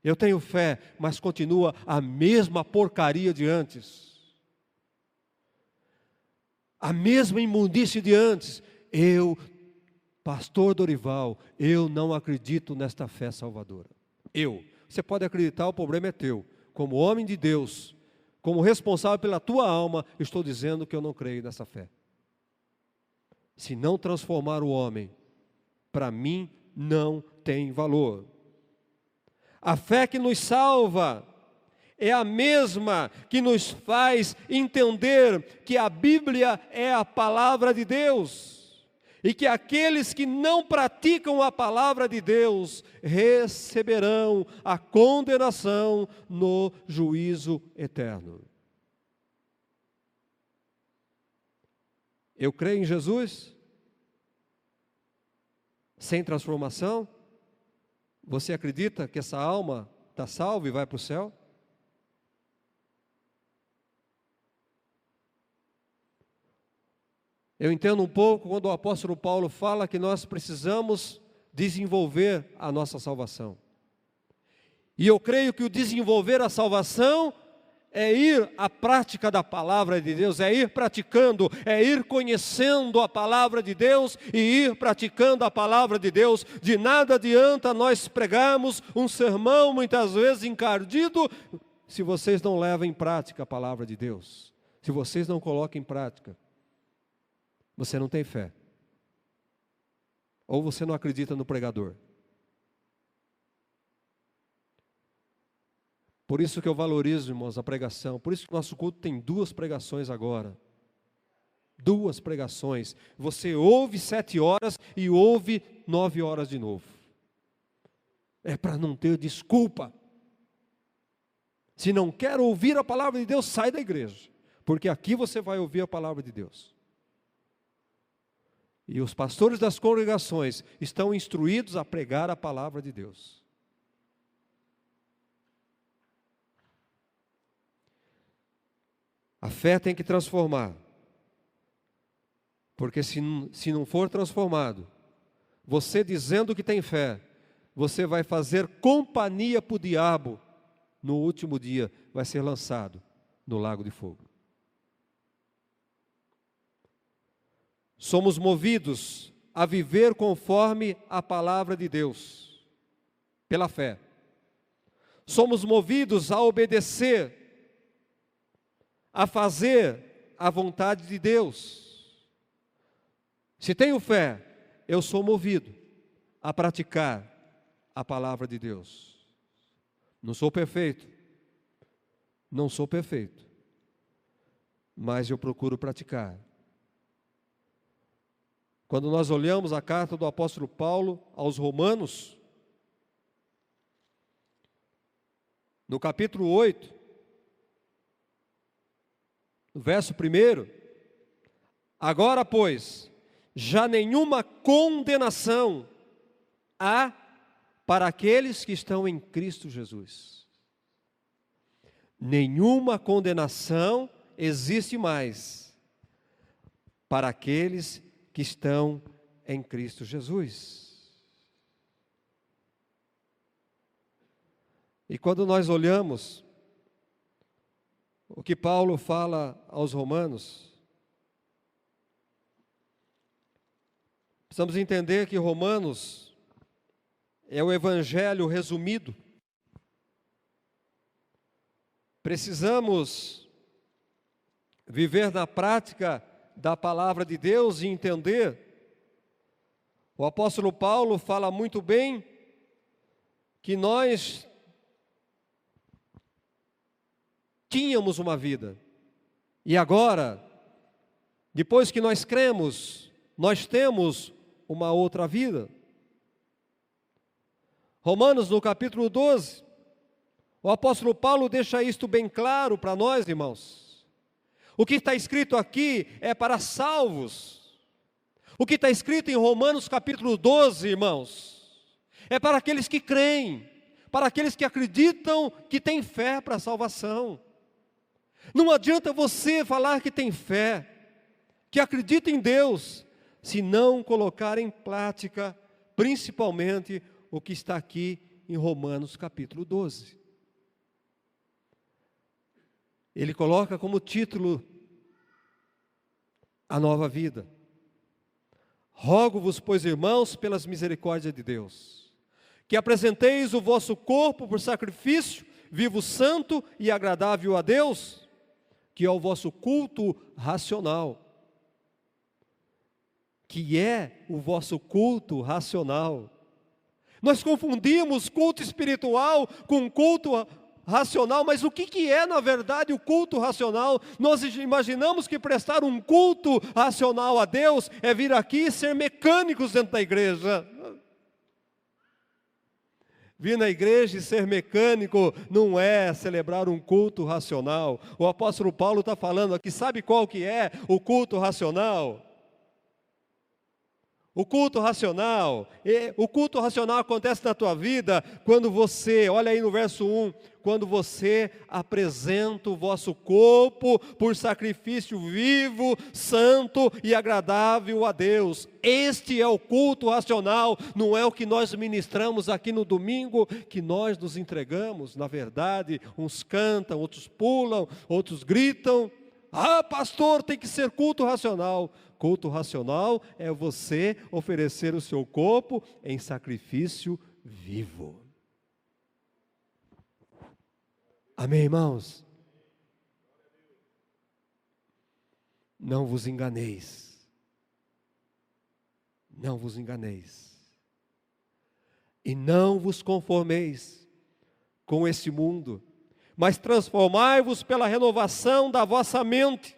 Eu tenho fé, mas continua a mesma porcaria de antes. A mesma imundície de antes. Pastor Dorival, eu não acredito nesta fé salvadora. Você pode acreditar, o problema é teu. Como homem de Deus, como responsável pela tua alma, estou dizendo que eu não creio nessa fé. Se não transformar o homem, para mim não tem valor. A fé que nos salva é a mesma que nos faz entender que a Bíblia é a palavra de Deus. E que aqueles que não praticam a palavra de Deus receberão a condenação no juízo eterno. Eu creio em Jesus? Sem transformação? Você acredita que essa alma está salva e vai para o céu? Eu entendo um pouco quando o apóstolo Paulo fala que nós precisamos desenvolver a nossa salvação. E eu creio que o desenvolver a salvação é ir à prática da palavra de Deus, é ir praticando, é ir conhecendo a palavra de Deus e ir praticando a palavra de Deus. De nada adianta nós pregarmos um sermão muitas vezes encardido, se vocês não levam em prática a palavra de Deus, se vocês não colocam em prática. Você não tem fé. Ou você não acredita no pregador. Por isso que eu valorizo, irmãos, a pregação. Por isso que o nosso culto tem 2 pregações agora. 2 pregações. Você ouve 7 horas e ouve 9 horas de novo. É para não ter desculpa. Se não quer ouvir a palavra de Deus, sai da igreja. Porque aqui você vai ouvir a palavra de Deus. E os pastores das congregações estão instruídos a pregar a palavra de Deus. A fé tem que transformar. Porque se não for transformado, você dizendo que tem fé, você vai fazer companhia para o diabo. No último dia vai ser lançado no lago de fogo. somos movidos a viver conforme a palavra de Deus, pela fé. Somos movidos a obedecer, a fazer a vontade de Deus. Se tenho fé, eu sou movido a praticar a palavra de Deus. Não sou perfeito, mas eu procuro praticar. Quando nós olhamos a carta do apóstolo Paulo aos Romanos, no capítulo 8, no verso 1, agora, pois, já nenhuma condenação há para aqueles que estão em Cristo Jesus. Nenhuma condenação existe mais para aqueles que estão em Cristo Jesus. E quando nós olhamos o que Paulo fala aos Romanos, precisamos entender que Romanos é o Evangelho resumido. Precisamos viver na prática da palavra de Deus e entender. O apóstolo Paulo fala muito bem que nós tínhamos uma vida, e agora, depois que nós cremos, nós temos uma outra vida. Romanos, no capítulo 12, o apóstolo Paulo deixa isto bem claro para nós, irmãos. O que está escrito aqui é para salvos. O que está escrito em Romanos capítulo 12, irmãos, é para aqueles que creem, para aqueles que acreditam que têm fé para a salvação. Não adianta você falar que tem fé, que acredita em Deus, se não colocar em prática, principalmente o que está aqui em Romanos capítulo 12. Ele coloca como título a nova vida. Rogo-vos, pois, irmãos, pelas misericórdias de Deus, que apresenteis o vosso corpo por sacrifício vivo, santo e agradável a Deus, que é o vosso culto racional. Que é o vosso culto racional. Nós confundimos culto espiritual com culto racional, mas o que é na verdade o culto racional? Nós imaginamos que prestar um culto racional a Deus é vir aqui e ser mecânicos dentro da igreja. Vir na igreja e ser mecânico não é celebrar um culto racional. O apóstolo Paulo está falando aqui, sabe qual que é o culto racional? O culto racional acontece na tua vida quando você, olha aí no verso 1, quando você apresenta o vosso corpo por sacrifício vivo, santo e agradável a Deus. Este é o culto racional, não é o que nós ministramos aqui no domingo, que nós nos entregamos, na verdade, uns cantam, outros pulam, outros gritam. Ah, pastor, tem que ser culto racional. Culto racional é você oferecer o seu corpo em sacrifício vivo. Amém, irmãos? Não vos enganeis. Não vos enganeis. E não vos conformeis com esse mundo, mas transformai-vos pela renovação da vossa mente,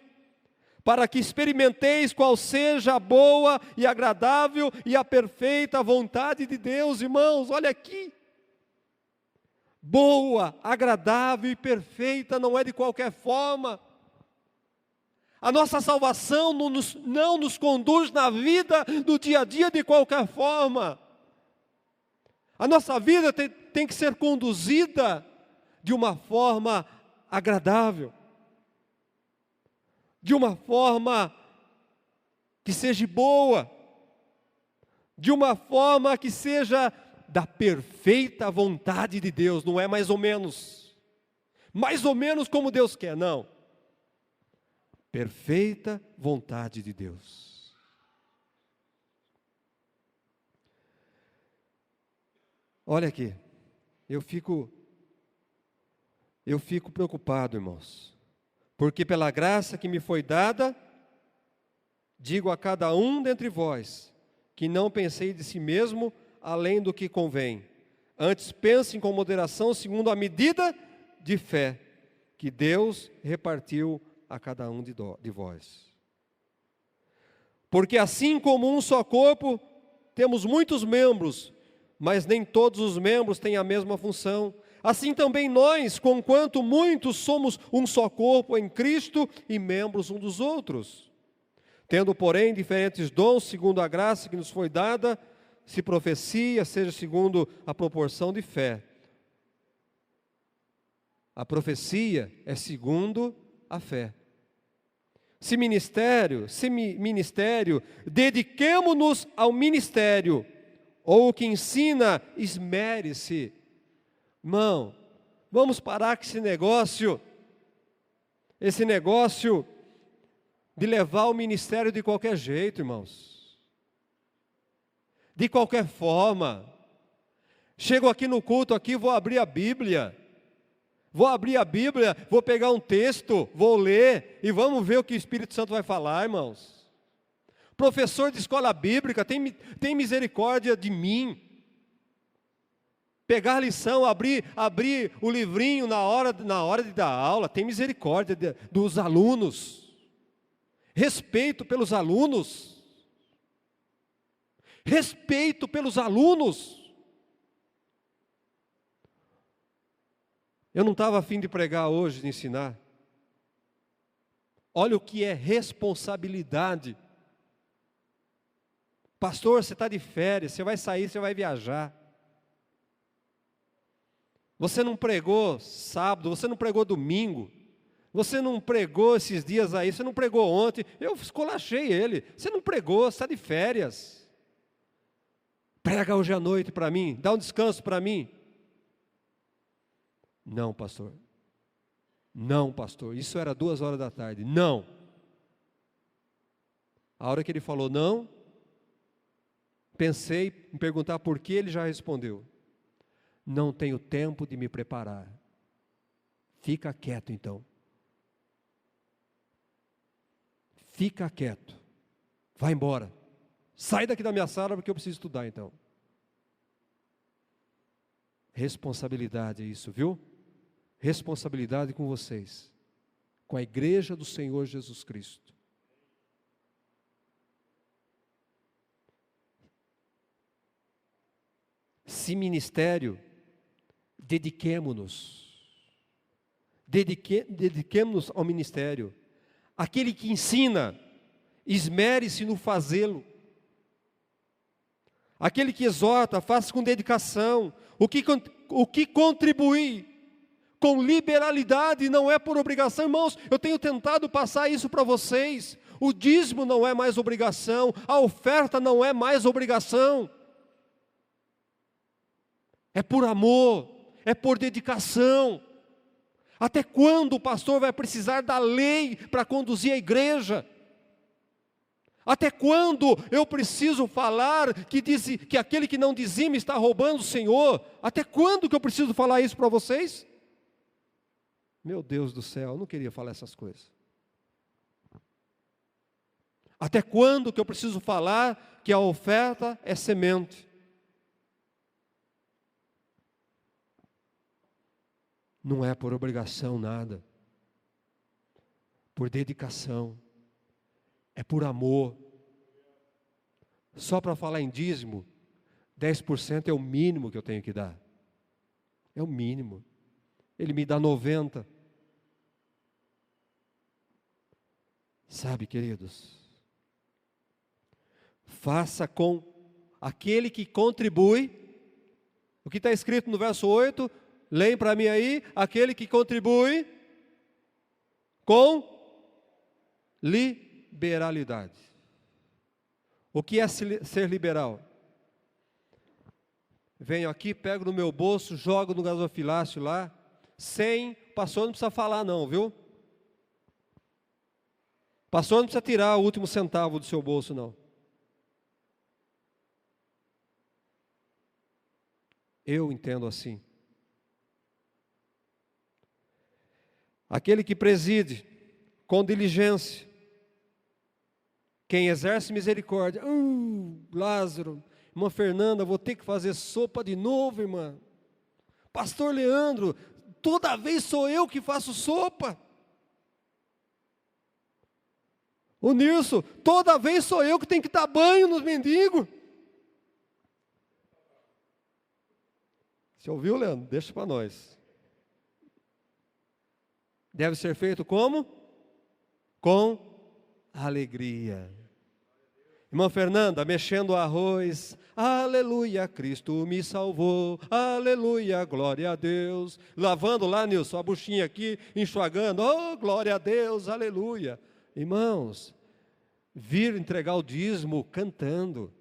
para que experimenteis qual seja a boa e agradável e a perfeita vontade de Deus. Irmãos, olha aqui. Boa, agradável e perfeita não é de qualquer forma. A nossa salvação não nos conduz na vida do dia a dia de qualquer forma. A nossa vida tem que ser conduzida de uma forma agradável, de uma forma que seja boa, de uma forma que seja da perfeita vontade de Deus, não é mais ou menos como Deus quer, não. Perfeita vontade de Deus. Olha aqui, eu fico preocupado, irmãos, porque pela graça que me foi dada, digo a cada um dentre vós, que não pensei de si mesmo além do que convém. Antes pensem com moderação, segundo a medida de fé que Deus repartiu a cada um de vós. Porque assim como um só corpo, temos muitos membros, mas nem todos os membros têm a mesma função. Assim também nós, conquanto muitos, somos um só corpo em Cristo e membros uns dos outros. Tendo, porém, diferentes dons, segundo a graça que nos foi dada, se profecia, seja segundo a proporção de fé. A profecia é segundo a fé. Se ministério, dediquemo-nos ao ministério. Ou o que ensina, esmere-se. Irmão, vamos parar com esse negócio de levar o ministério de qualquer jeito, irmãos. De qualquer forma. Chego aqui no culto, vou abrir a Bíblia, vou pegar um texto, vou ler e vamos ver o que o Espírito Santo vai falar, irmãos. Professor de escola bíblica, tem misericórdia de mim. Pegar a lição, abrir o livrinho na hora de dar aula, tem misericórdia dos alunos. Respeito pelos alunos. Respeito pelos alunos. Eu não estava a fim de pregar hoje, de ensinar. Olha o que é responsabilidade. Pastor, você está de férias, você vai sair, você vai viajar. Você não pregou sábado, você não pregou domingo, você não pregou esses dias aí, você não pregou ontem, eu esculachei ele. Você não pregou, você está de férias. Prega hoje à noite para mim, dá um descanso para mim. Não, pastor. Não, pastor, isso era 2 horas da tarde. Não. A hora que ele falou não, pensei em perguntar por que, ele já respondeu: não tenho tempo de me preparar. Fica quieto então. Fica quieto. Vai embora. Sai daqui da minha sala porque eu preciso estudar então. Responsabilidade é isso, viu? Responsabilidade com vocês, com a igreja do Senhor Jesus Cristo. Se ministério, dediquemo-nos ao ministério. Aquele que ensina, esmere-se no fazê-lo. Aquele que exorta, faça com dedicação. O que contribui com liberalidade não é por obrigação. Irmãos, eu tenho tentado passar isso para vocês. O dízimo não é mais obrigação, a oferta não é mais obrigação. É por amor, é por dedicação. Até quando o pastor vai precisar da lei para conduzir a igreja? Até quando eu preciso falar que aquele que não dizime está roubando o Senhor? Até quando que eu preciso falar isso para vocês? Meu Deus do céu, eu não queria falar essas coisas. Até quando que eu preciso falar que a oferta é semente? Não é por obrigação nada, por dedicação, é por amor. Só para falar em dízimo, 10% é o mínimo que eu tenho que dar. É o mínimo. Ele me dá 90%. Sabe, queridos, faça com aquele que contribui, o que está escrito no verso 8, leem para mim aí, aquele que contribui com liberalidade. O que é ser liberal? Venho aqui, pego no meu bolso, jogo no gasofilácio lá, pastor não precisa falar não, viu? Pastor não precisa tirar o último centavo do seu bolso não. Eu entendo assim. Aquele que preside com diligência, quem exerce misericórdia. Lázaro, irmã Fernanda, vou ter que fazer sopa de novo, irmã. Pastor Leandro, toda vez sou eu que faço sopa. O Nilson, toda vez sou eu que tenho que dar banho nos mendigos. Você ouviu, Leandro? Deixa para nós. Deve ser feito como? Com alegria. Irmã Fernanda, mexendo o arroz, aleluia, Cristo me salvou, aleluia, glória a Deus. Lavando lá, Nilson, a buchinha aqui, enxuagando, oh, glória a Deus, aleluia. Irmãos, vir entregar o dízimo cantando,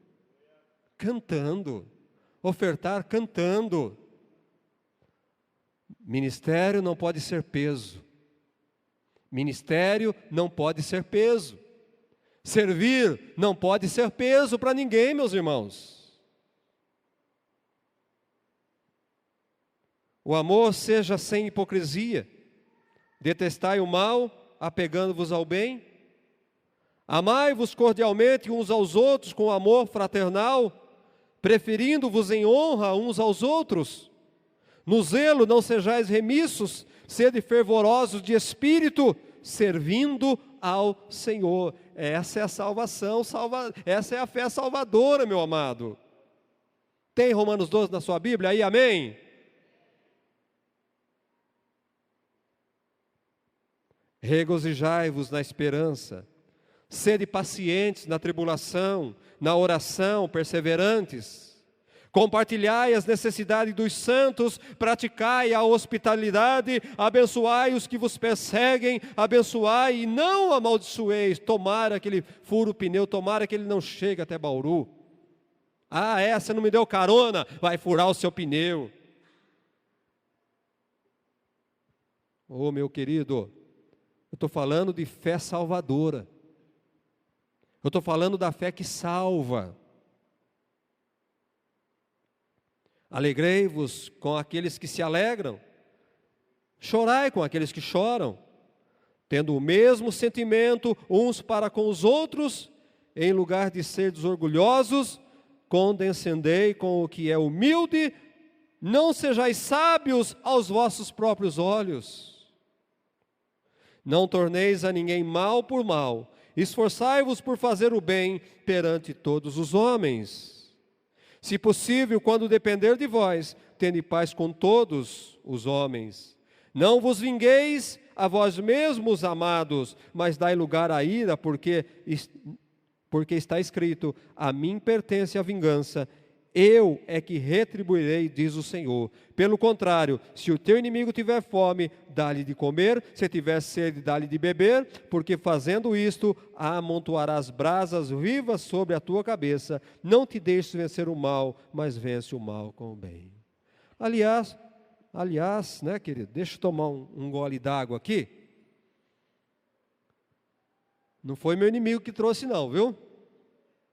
ofertar cantando. Ministério não pode ser peso. Ministério não pode ser peso. Servir não pode ser peso para ninguém, meus irmãos. O amor seja sem hipocrisia. Detestai o mal, apegando-vos ao bem. Amai-vos cordialmente uns aos outros com amor fraternal, preferindo-vos em honra uns aos outros. No zelo não sejais remissos, sede fervorosos de espírito, servindo ao Senhor. Essa é a salvação, essa é a fé salvadora, meu amado. Tem Romanos 12 na sua Bíblia aí, amém? Regozijai-vos na esperança, sede pacientes na tribulação, na oração, perseverantes. Compartilhai as necessidades dos santos, praticai a hospitalidade, abençoai os que vos perseguem, abençoai e não amaldiçoeis. Tomara que ele fure o pneu, tomara que ele não chegue até Bauru. Você não me deu carona, vai furar o seu pneu. Meu querido, eu estou falando de fé salvadora. Eu estou falando da fé que salva. Alegrei-vos com aqueles que se alegram, chorai com aqueles que choram, tendo o mesmo sentimento uns para com os outros, em lugar de serdes orgulhosos, condescendei com o que é humilde, não sejais sábios aos vossos próprios olhos. Não torneis a ninguém mal por mal, esforçai-vos por fazer o bem perante todos os homens. Se possível, quando depender de vós, tende paz com todos os homens. Não vos vingueis a vós mesmos, amados, mas dai lugar à ira, porque está escrito, a mim pertence a vingança, eu é que retribuirei, diz o Senhor. Pelo contrário, se o teu inimigo tiver fome, dá-lhe de comer, se tiver sede, dá-lhe de beber, porque fazendo isto, amontoarás brasas vivas sobre a tua cabeça. Não te deixes vencer o mal, mas vence o mal com o bem. Aliás, né, querido, deixa eu tomar um gole d'água aqui. Não foi meu inimigo que trouxe não, viu?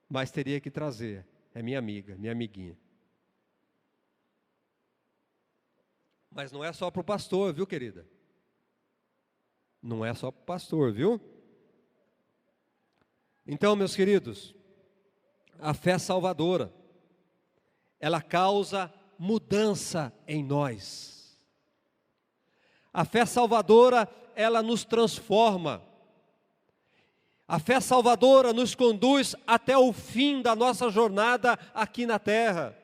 Mas teria que trazer. É minha amiga, minha amiguinha. Mas não é só para o pastor, viu, querida? Não é só para o pastor, viu? Então, meus queridos, a fé salvadora, ela causa mudança em nós. A fé salvadora, ela nos transforma. A fé salvadora nos conduz até o fim da nossa jornada aqui na terra.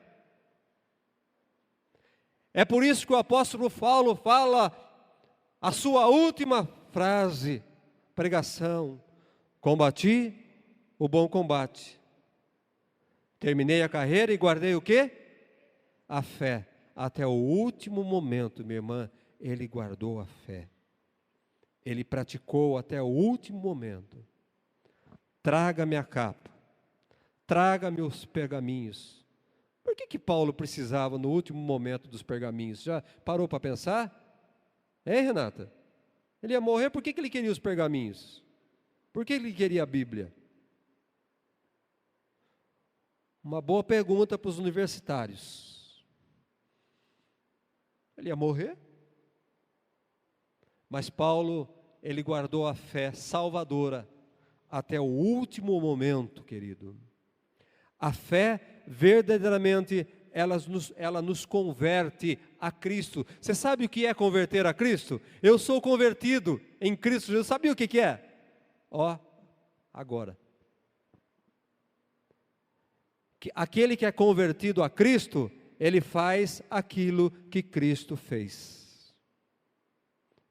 É por isso que o apóstolo Paulo fala a sua última frase, pregação: combati o bom combate, terminei a carreira e guardei o quê? A fé. Até o último momento, minha irmã, ele guardou a fé. Ele praticou até o último momento. Traga-me a capa, traga-me os pergaminhos. Por que Paulo precisava no último momento dos pergaminhos? Já parou para pensar? Renata? Ele ia morrer, por que ele queria os pergaminhos? Por que ele queria a Bíblia? Uma boa pergunta para os universitários. Ele ia morrer. Mas Paulo, ele guardou a fé salvadora até o último momento, querido. A fé, verdadeiramente, ela nos converte a Cristo. Você sabe o que é converter a Cristo? Eu sou convertido em Cristo Jesus. Sabia o que é? Ó, agora. Aquele que é convertido a Cristo, ele faz aquilo que Cristo fez.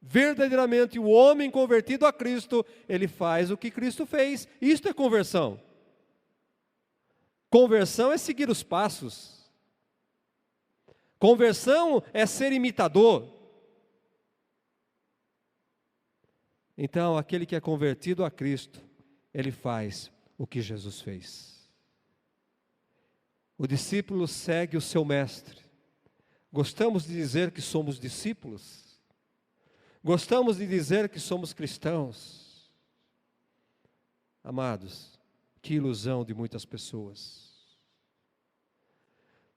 Verdadeiramente, o homem convertido a Cristo, ele faz o que Cristo fez. Isto é conversão. Conversão é seguir os passos. Conversão é ser imitador. Então, aquele que é convertido a Cristo, ele faz o que Jesus fez. O discípulo segue o seu mestre. Gostamos de dizer que somos discípulos. Gostamos de dizer que somos cristãos. Amados, que ilusão de muitas pessoas.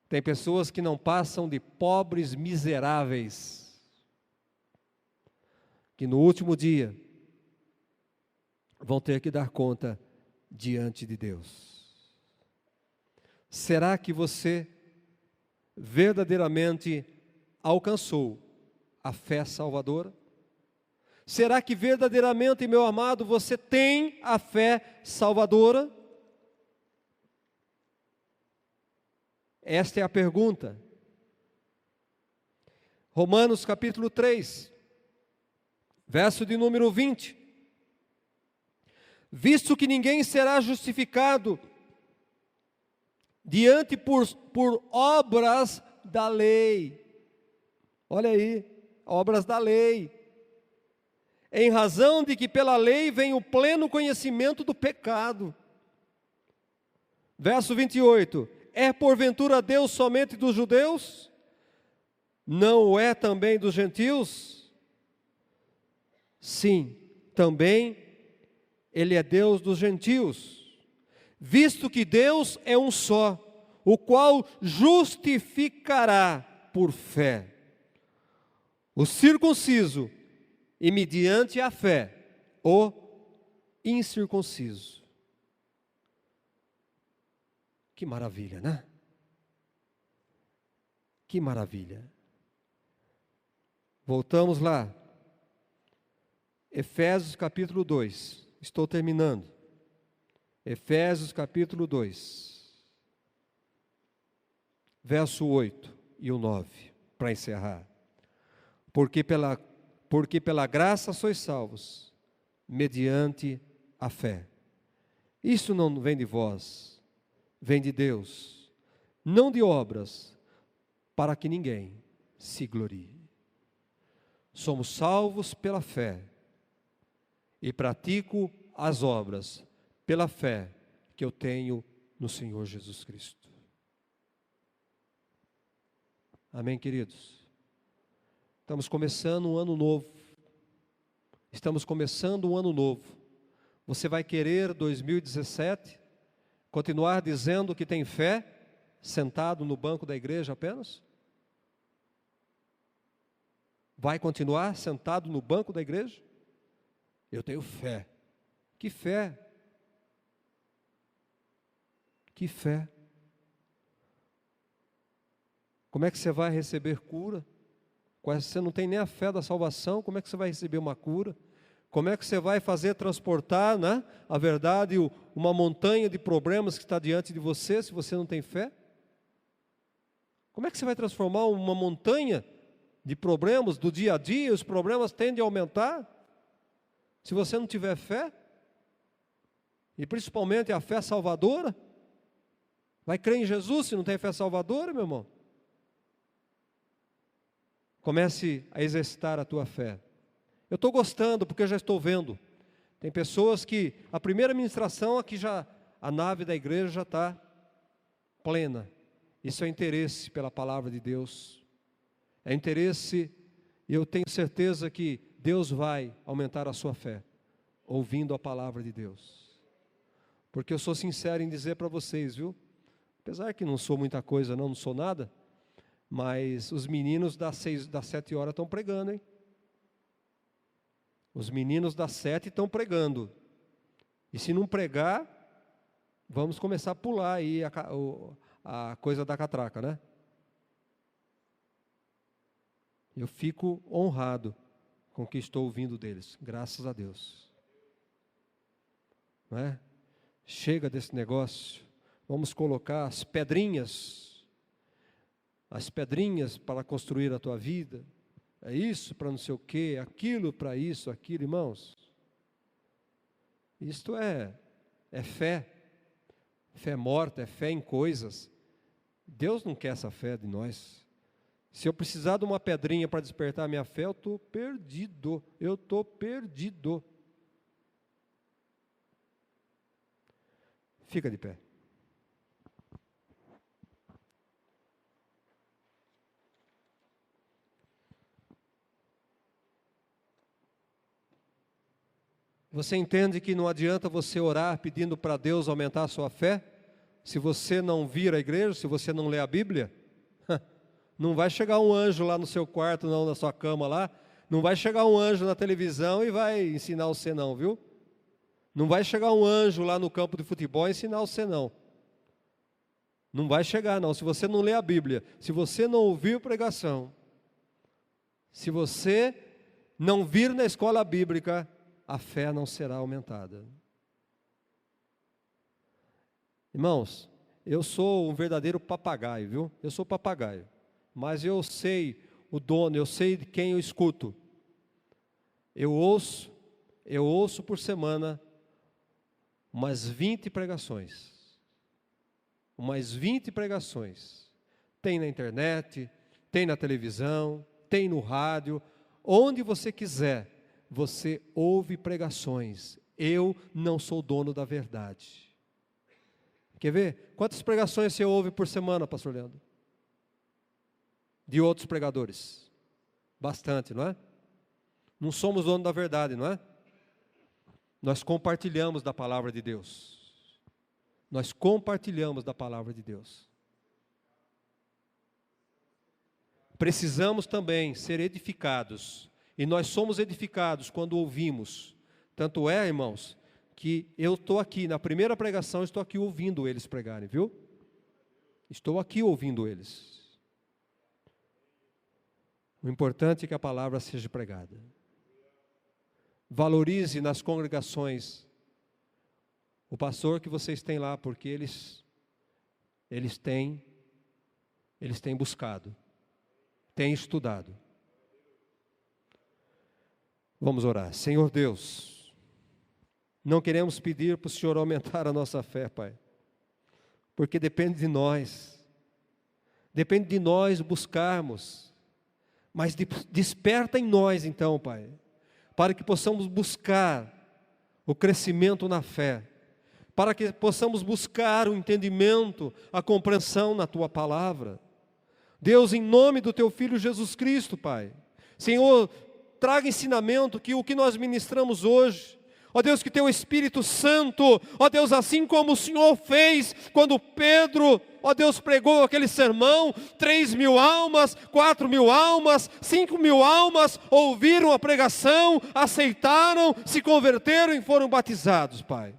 Tem pessoas que não passam de pobres miseráveis, que no último dia vão ter que dar conta diante de Deus. Será que você verdadeiramente alcançou a fé salvadora? Será que verdadeiramente, meu amado, você tem a fé salvadora? Esta é a pergunta. Romanos capítulo 3, verso de número 20. Visto que ninguém será justificado diante por obras da lei. Olha aí, obras da lei. Em razão de que pela lei vem o pleno conhecimento do pecado. Verso 28. É porventura Deus somente dos judeus? Não o é também dos gentios? Sim, também Ele é Deus dos gentios. Visto que Deus é um só, o qual justificará por fé o circunciso e mediante a fé o incircunciso. Que maravilha, né? Que maravilha. Voltamos lá. Efésios capítulo 2. Estou terminando. Efésios capítulo 2, verso 8 e o 9, para encerrar. Porque pela graça sois salvos, mediante a fé. Isso não vem de vós, vem de Deus, não de obras, para que ninguém se glorie. Somos salvos pela fé, e pratico as obras pela fé que eu tenho no Senhor Jesus Cristo. Amém, queridos? Estamos começando um ano novo. Estamos começando um ano novo. Você vai querer 2017 continuar dizendo que tem fé, sentado no banco da igreja apenas? Vai continuar sentado no banco da igreja? Eu tenho fé. Que fé? Que fé? Como é que você vai receber cura? Você não tem nem a fé da salvação, como é que você vai receber uma cura? Como é que você vai fazer transportar, né, a verdade, uma montanha de problemas que está diante de você, se você não tem fé? Como é que você vai transformar uma montanha de problemas do dia a dia? Os problemas tendem a aumentar, se você não tiver fé, e principalmente a fé salvadora. Vai crer em Jesus se não tem fé salvadora, meu irmão? Comece a exercitar a tua fé. Eu estou gostando porque eu já estou vendo. Tem pessoas que a primeira ministração aqui já, a nave da igreja já está plena. Isso é interesse pela palavra de Deus. É interesse, e eu tenho certeza que Deus vai aumentar a sua fé, ouvindo a palavra de Deus. Porque eu sou sincero em dizer para vocês, viu? Apesar que não sou muita coisa, não sou nada, Mas os meninos das 7 horas estão pregando, hein? Os meninos das 7 estão pregando. E se não pregar, vamos começar a pular aí a coisa da catraca, né? Eu fico honrado com o que estou ouvindo deles, graças a Deus. Não é? Chega desse negócio, vamos colocar as pedrinhas para construir a tua vida. É isso para não sei o quê, aquilo para isso, aquilo, irmãos. Isto é fé. Fé morta, é fé em coisas. Deus não quer essa fé de nós. Se eu precisar de uma pedrinha para despertar a minha fé, eu estou perdido. Fica de pé. Você entende que não adianta você orar pedindo para Deus aumentar a sua fé? Se você não vir à igreja, se você não ler a Bíblia, não vai chegar um anjo lá no seu quarto, não, na sua cama lá. Não vai chegar um anjo na televisão e vai ensinar você não, viu? Não vai chegar um anjo lá no campo de futebol e ensinar você não. Não vai chegar não, se você não ler a Bíblia, se você não ouvir pregação, se você não vir na escola bíblica, a fé não será aumentada. Irmãos, eu sou um verdadeiro papagaio, viu? Eu sou papagaio, mas eu sei o dono, eu sei de quem eu escuto. Eu ouço por semana umas 20 pregações. Umas 20 pregações. Tem na internet, tem na televisão, tem no rádio, onde você quiser. Você ouve pregações. Eu não sou dono da verdade. Quer ver? Quantas pregações você ouve por semana, pastor Leandro? De outros pregadores? Bastante, não é? Não somos dono da verdade, não é? Nós compartilhamos da palavra de Deus. Nós compartilhamos da palavra de Deus. Precisamos também ser edificados. E nós somos edificados quando ouvimos. Tanto é, irmãos, que eu estou aqui, na primeira pregação, estou aqui ouvindo eles pregarem, viu? Estou aqui ouvindo eles. O importante é que a palavra seja pregada. Valorize nas congregações o pastor que vocês têm lá, porque eles têm buscado, têm estudado. Vamos orar. Senhor Deus, não queremos pedir para o Senhor aumentar a nossa fé, Pai, porque depende de nós buscarmos, mas desperta em nós então, Pai, para que possamos buscar o crescimento na fé, para que possamos buscar o entendimento, a compreensão na Tua palavra. Deus, em nome do Teu Filho Jesus Cristo, Pai, Senhor, traga ensinamento, que o que nós ministramos hoje, ó Deus, que Teu Espírito Santo, ó Deus, assim como o Senhor fez, quando Pedro, ó Deus, pregou aquele sermão, 3.000 almas, 4.000 almas, 5.000 almas, ouviram a pregação, aceitaram, se converteram e foram batizados, Pai.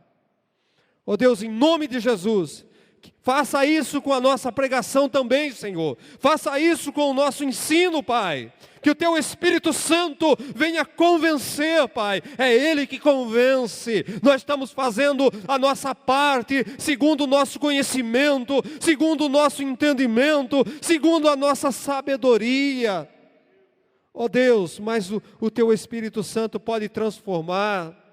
Ó Deus, em nome de Jesus, faça isso com a nossa pregação também, Senhor. Faça isso com o nosso ensino, Pai. Que o Teu Espírito Santo venha convencer, Pai. É Ele que convence. Nós estamos fazendo a nossa parte, segundo o nosso conhecimento, segundo o nosso entendimento, segundo a nossa sabedoria. Ó Deus, mas o Teu Espírito Santo pode transformar.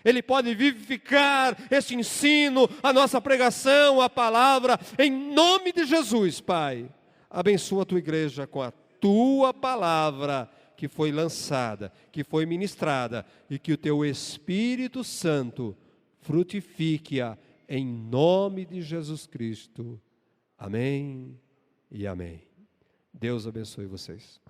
Ele pode vivificar esse ensino, a nossa pregação, a palavra, em nome de Jesus, Pai. Abençoa a Tua igreja com a Tua palavra que foi lançada, que foi ministrada, e que o Teu Espírito Santo frutifique-a em nome de Jesus Cristo. Amém e amém. Deus abençoe vocês.